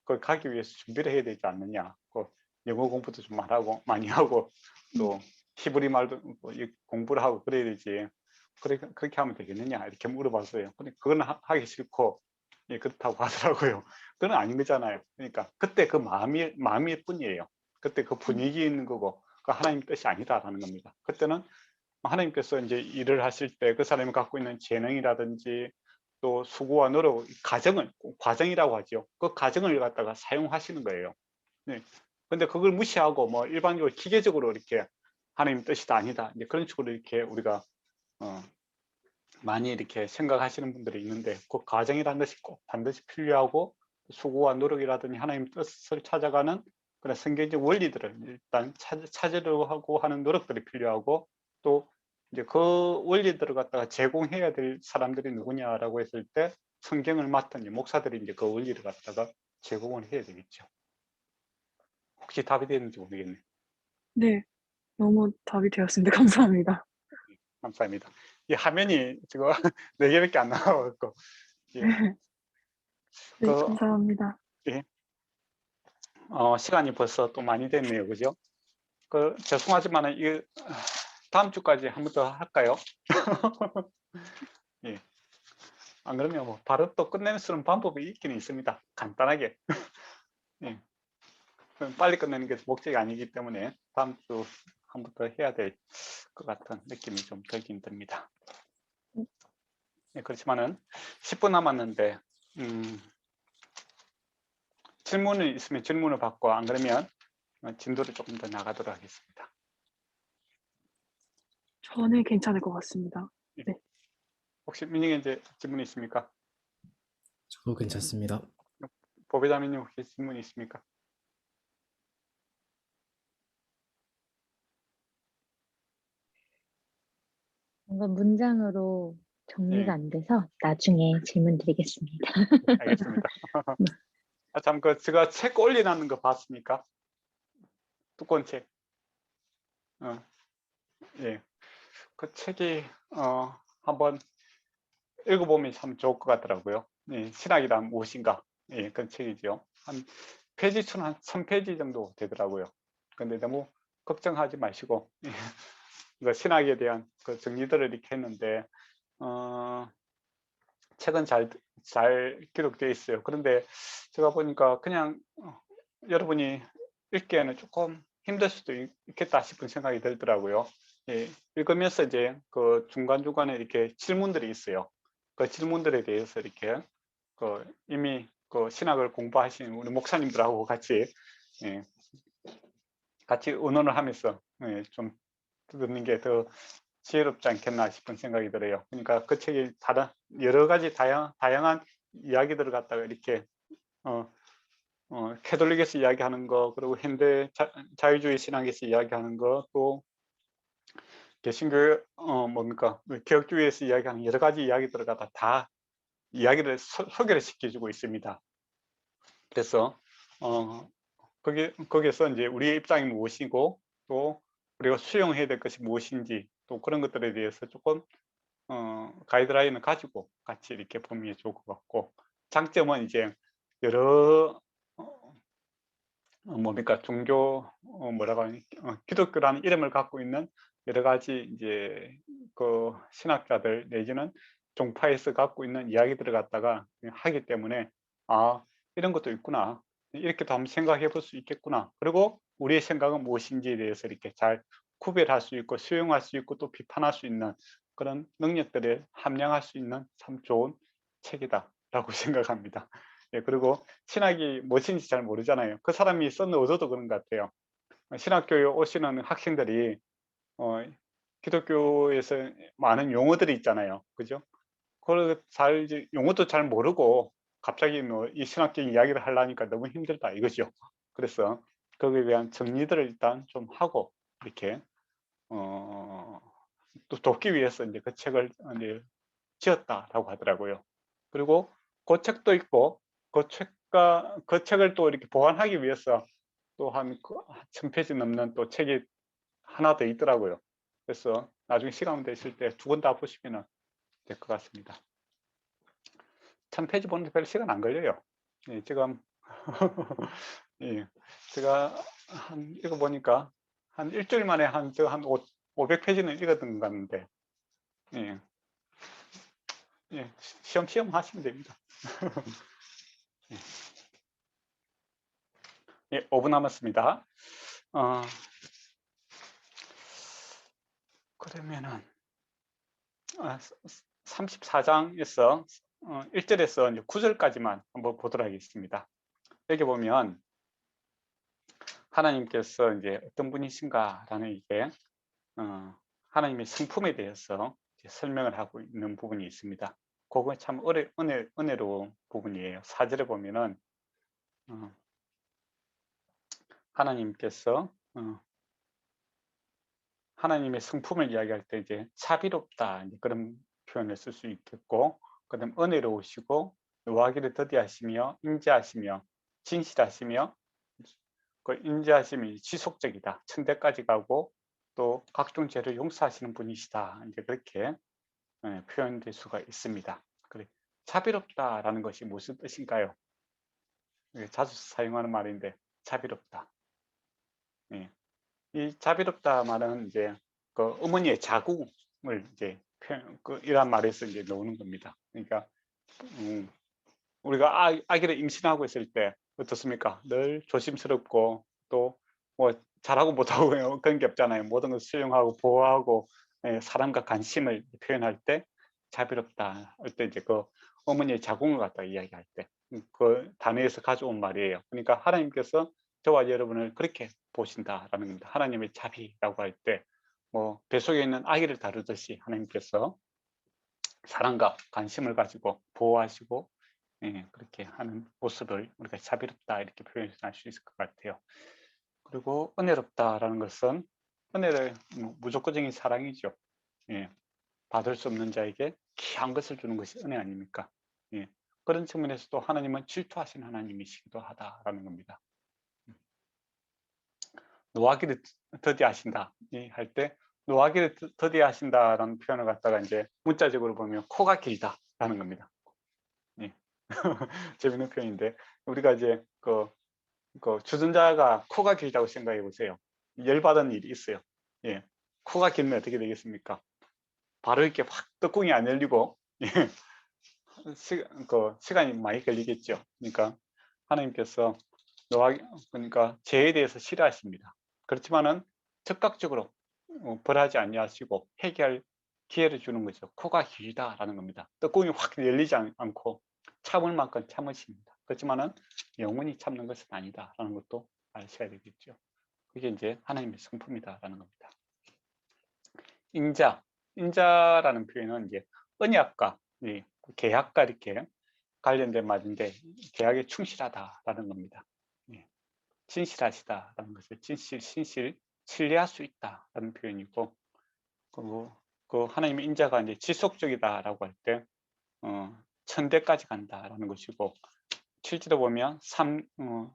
그걸 가기 위해서 준비를 해야 되지 않느냐. 그 영어 공부도 좀 하고 많이 하고 음. 또 히브리 말도 뭐 공부를 하고 그래야 되지. 그렇게 하면 되겠느냐 이렇게 물어봤어요. 근데 그건 하기 싫고 그렇다고 하더라고요. 그건 아닌 거잖아요. 그러니까 그때 그 마음일 뿐이에요. 그때 그 음. 분위기 있는 거고 그 하나님 뜻이 아니다라는 겁니다. 그때는 하나님께서 이제 일을 하실 때 그 사람이 갖고 있는 재능이라든지 또 수고와 노력, 과정이라고 하죠. 그 과정을 갖다가 사용하시는 거예요. 네. 근데 그걸 무시하고 뭐 일반적으로 기계적으로 이렇게 하나님 뜻이다 아니다 이제 그런 식으로 이렇게 우리가 어, 많이 이렇게 생각하시는 분들이 있는데 그 과정이라는 것이 꼭 반드시 필요하고 수고와 노력이라든지 하나님 뜻을 찾아가는 그런 성경적 원리들을 일단 찾으려고 하고 하는 노력들이 필요하고 또 이제 그 원리들을 갖다가 제공해야 될 사람들이 누구냐라고 했을 때 성경을 맡은 목사들이 이제 그 원리를 갖다가 제공을 해야 되겠죠. 혹시 답이 되는지 모르겠네. 네. 너무 답이 되었습니다. 감사합니다. 감사합니다. 이 화면이 지금 4 개밖에 안 나와 갖고 예. 네, 그 감사합니다. 예. 시간이 벌써 또 많이 됐네요. 그죠? 죄송하지만은 이 다음 주까지 한 번 더 할까요? 예. 안 그러면 뭐 바로 또 끝낼 수 있는 방법이 있기는 있습니다. 간단하게. 예. 빨리 끝내는 게 목적이 아니기 때문에 다음 주 한 번 더 해야 될 것 같은 느낌이 좀 들긴 듭니다. 예, 그렇지만은 10분 남았는데 질문이 있으면 질문을 받고 안 그러면 진도를 조금 더 나가도록 하겠습니다. 저는 괜찮을 것 같습니다. 예. 네. 혹시 민영이 이제 질문이 있습니까? 저도 괜찮습니다. 보배자매님 혹시 질문이 있습니까? 뭔가 문장으로 예, 정리가 안 돼서 나중에 질문 드리겠습니다. 알겠습니다. 네. 참, 제가 책 올려놨는 거 봤습니까? 두꺼운 책. 예. 그 책이, 한번 읽어보면 참 좋을 것 같더라고요. 예, 신학이란 무엇인가. 예, 그런 책이죠. 한 페이지 수는 한 1000페이지 정도 되더라고요. 근데 너무 걱정하지 마시고, 그 신학에 대한 그 정리들을 이렇게 했는데, 책은 잘 기록되어 있어요. 그런데 제가 보니까 그냥 여러분이 읽기에는 조금 힘들 수도 있겠다 싶은 생각이 들더라고요. 예, 읽으면서 이제 그 중간중간에 이렇게 질문들이 있어요. 그 질문들에 대해서 이렇게 이미 그 신학을 공부하신 우리 목사님들하고 같이 예, 같이 의논을 하면서 예, 좀 듣는 게 더 지혜롭지 않겠나 싶은 생각이 들어요. 그러니까 그 책이 여러 가지 다양한 이야기들을 갖다가 이렇게 캐톨릭에서 이야기하는 거, 그리고 현대 자유주의 신학에서 이야기하는 거, 또 개신교 뭡니까 개혁주의에서 이야기하는 여러 가지 이야기들을 갖다 다 이야기를 소개를 시켜주고 있습니다. 그래서 거기에서 이제 우리의 입장이 무엇이고 또 우리가 수용해야 될 것이 무엇인지 또 그런 것들에 대해서 조금 가이드라인을 가지고 같이 이렇게 보면 좋을 것 같고, 장점은 이제 여러 뭡니까 종교 뭐라고 하니 기독교라는 이름을 갖고 있는 여러 가지 이제 그 신학자들 내지는 종파에서 갖고 있는 이야기들을 갖다가 하기 때문에 아 이런 것도 있구나, 이렇게도 한번 생각해 볼 수 있겠구나, 그리고 우리의 생각은 무엇인지에 대해서 이렇게 잘 구별할 수 있고 수용할 수 있고 또 비판할 수 있는 그런 능력들을 함양할 수 있는 참 좋은 책이다라고 생각합니다. 예, 그리고 신학이 무엇인지 잘 모르잖아요. 그 사람이 쓴 의도도 그런 것 같아요. 신학교에 오시는 학생들이 기독교에서 많은 용어들이 있잖아요. 그죠? 그걸 용어도 잘 모르고 갑자기 뭐 이 신학적인 이야기를 하려니까 너무 힘들다 이거죠. 그래서 거기에 대한 정리들을 일단 좀 하고 이렇게 또 돕기 위해서 이제 그 책을 이제 지었다라고 하더라고요. 그리고 그 책도 있고 그 책을 또 이렇게 보완하기 위해서 또 한 1000페이지 넘는 또 책이 하나 더 있더라고요. 그래서 나중에 시간 되실 때 두 권 다 보시면 될 것 같습니다. 1000페이지 보는데 별 시간 안 걸려요. 예, 지금 예, 제가 읽어보니까 한 일주일 만에 한 500페이지는 읽었던 것 같은데 예, 예, 시험시험 하시면 됩니다. 예, 5분 남았습니다. 그러면은 34장에서 1절에서 이제 9절까지만 한번 보도록 하겠습니다. 여기 보면 하나님께서 이제 어떤 분이신가라는 이게 하나님의 성품에 대해서 설명을 하고 있는 부분이 있습니다. 그거 참 은혜로운 부분이에요. 4절에 보면은 하나님께서 하나님의 성품을 이야기할 때 이제 자비롭다 그런 표현을 쓸 수 있겠고, 그다음 은혜로우시고 노하기를 더디하시며 인자하시며 진실하시며 그 인자하심이 지속적이다, 천대까지 가고 또 각종 죄를 용서하시는 분이시다. 이제 그렇게 표현될 수가 있습니다. 그래, 자비롭다라는 것이 무슨 뜻인가요? 자주 사용하는 말인데 자비롭다. 예. 이 자비롭다 말은 이제 그 어머니의 자궁을 이제 표현, 이런 말에서 이제 나오는 겁니다. 그러니까 우리가 아기를 임신하고 있을 때 어떻습니까? 늘 조심스럽고 또 뭐 잘하고 못하고 그런 게 없잖아요. 모든 걸 수용하고 보호하고 사랑과 관심을 표현할 때 자비롭다 할 때 이제 그 어머니의 자궁을 갖다 이야기할 때 그 단어에서 가져온 말이에요. 그러니까 하나님께서 저와 여러분을 그렇게 보신다라는 겁니다. 하나님의 자비라고 할 때 뭐 뱃속에 있는 아기를 다루듯이 하나님께서 사랑과 관심을 가지고 보호하시고 그렇게 하는 모습을 우리가 자비롭다 이렇게 표현할 수 있을 것 같아요. 그리고 은혜롭다라는 것은 은혜를 무조건적인 사랑이죠. 예, 받을 수 없는 자에게 귀한 것을 주는 것이 은혜 아닙니까? 예, 그런 측면에서도 하나님은 질투하신 하나님이시기도 하다라는 겁니다. 노하기를 더디하신다 할 때 노하기를 더디하신다라는 표현을 갖다가 이제 문자적으로 보면 코가 길다라는 겁니다. 예. 재밌는 표현인데 우리가 이제 그 주전자가 코가 길다고 생각해 보세요. 열받은 일이 있어요. 예. 코가 길면 어떻게 되겠습니까? 바로 이렇게 확 뚜껑이 안 열리고 예. 시간이 많이 걸리겠죠. 그러니까 하나님께서 그러니까 죄에 대해서 싫어하십니다. 그렇지만은 즉각적으로 벌하지 아니하시고 회개할 기회를 주는 거죠. 코가 길다라는 겁니다. 뚜껑이 확 열리지 않고 참을 만큼 참으십니다. 그렇지만은 영원히 참는 것은 아니다라는 것도 아셔야 되겠죠. 그게 이제 하나님의 성품이다라는 겁니다. 인자라는 표현은 이제 언약과 계약과 이렇게 관련된 말인데 계약에 충실하다라는 겁니다. 진실하시다라는 것을 신실, 신뢰할 수 있다라는 표현이고, 그리고 그 하나님의 인자가 이제 지속적이다라고 할 때 천대까지 간다라는 것이고, 실제로 보면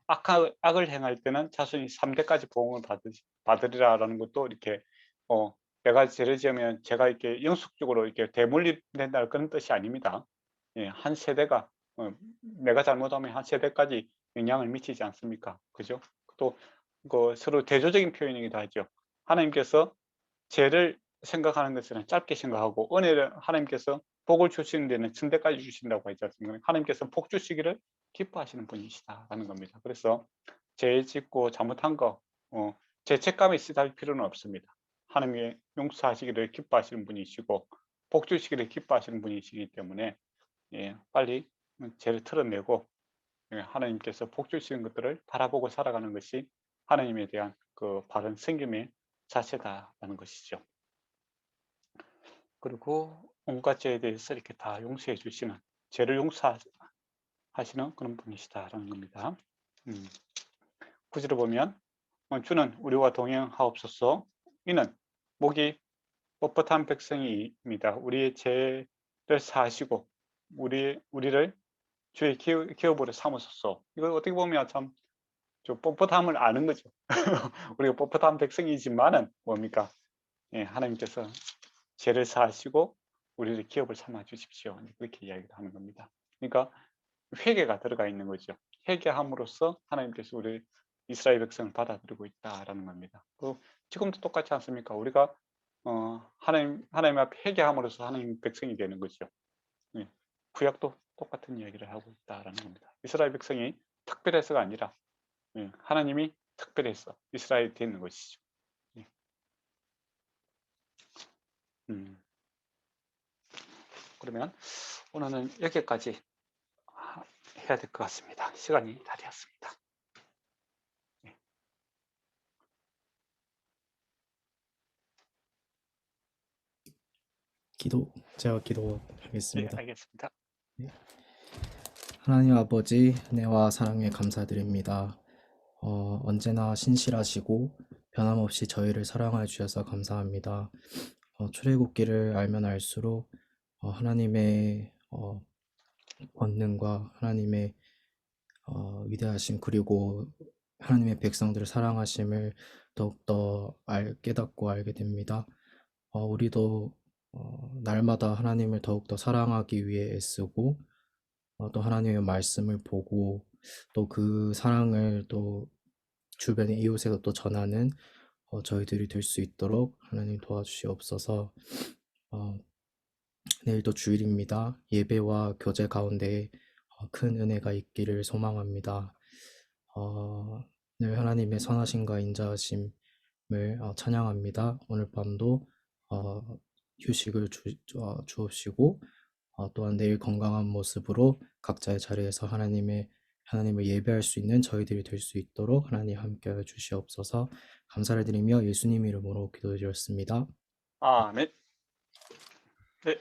악을 행할 때는 자손이 3대까지 보응을 받으리라라는 것도 이렇게 내가 죄를 지으면 제가 이렇게 영속적으로 이렇게 대물림된다는 그런 뜻이 아닙니다. 예, 한 세대가 내가 잘못하면 한 세대까지 영향을 미치지 않습니까? 그죠? 또 서로 대조적인 표현이기도 하죠. 하나님께서 죄를 생각하는 것은 짧게 생각하고 은혜를 하나님께서 복을 주시는 데는 천대까지 주신다고 하지 않습니까? 하나님께서 복 주시기를 기뻐하시는 분이시다라는 겁니다. 그래서 죄 짓고 잘못한 거 죄책감에 시달릴 필요는 없습니다. 하나님의 용서하시기를 기뻐하시는 분이시고 복 주시기를 기뻐하시는 분이시기 때문에 빨리 죄를 털어내고 하나님께서 복 주시는 것들을 바라보고 살아가는 것이 하나님에 대한 그 바른 섬김의 자세다라는 것이죠. 그리고 온갖 죄에 대해서 이렇게 다 용서해 주시는, 죄를 용서하시는 그런 분이시다라는 겁니다. 구절을 보면 주는 우리와 동행하옵소서. 이는 목이 뻣뻣한 백성입니다. 우리의 죄를 사하시고 우리를 주의 기업으로 삼으소서. 이거 어떻게 보면 참 좀 뻣뻣함을 아는 거죠. 우리가 뻣뻣한 백성이지만은 뭡니까? 하나님께서 죄를 사하시고 우리를 기업을 삼아 주십시오. 그렇게 이야기를 하는 겁니다. 그러니까 회개가 들어가 있는 거죠. 회개함으로써 하나님께서 우리 이스라엘 백성을 받아들이고 있다라는 겁니다. 지금도 똑같지 않습니까? 우리가 하나님 앞에 회개함으로써 하나님 백성이 되는 거죠. 구약도 똑같은 이야기를 하고 있다라는 겁니다. 이스라엘 백성이 특별해서가 아니라 하나님이 특별해서 이스라엘이 되는 것이죠. 그러면 오늘은 여기까지 해야 될 것 같습니다. 시간이 다 되었습니다. 제가 네, 기도하겠습니다. 알겠습니다. 하나님 아버지, 은혜와 사랑에 감사드립니다. 언제나 신실하시고 변함없이 저희를 사랑해 주셔서 감사합니다. 출애굽기를 알면 알수록 하나님의 권능과 하나님의 위대하심, 그리고 하나님의 백성들을 사랑하심을 더욱더 깨닫고 알게 됩니다. 우리도 날마다 하나님을 더욱더 사랑하기 위해 애쓰고 또 하나님의 말씀을 보고 또 그 사랑을 또 주변의 이웃에도 또 전하는 저희들이 될 수 있도록 하나님 도와주시옵소서. 내일도 주일입니다. 예배와 교제 가운데 큰 은혜가 있기를 소망합니다. 늘 하나님의 선하심과 인자하심을 찬양합니다. 오늘 밤도 휴식을 주옵시고 또한 내일 건강한 모습으로 각자의 자리에서 하나님을 예배할 수 있는 저희들이 될 수 있도록 하나님 함께하여 주시옵소서. 감사를 드리며 예수님 이름으로 기도드렸습니다. 아멘. 네.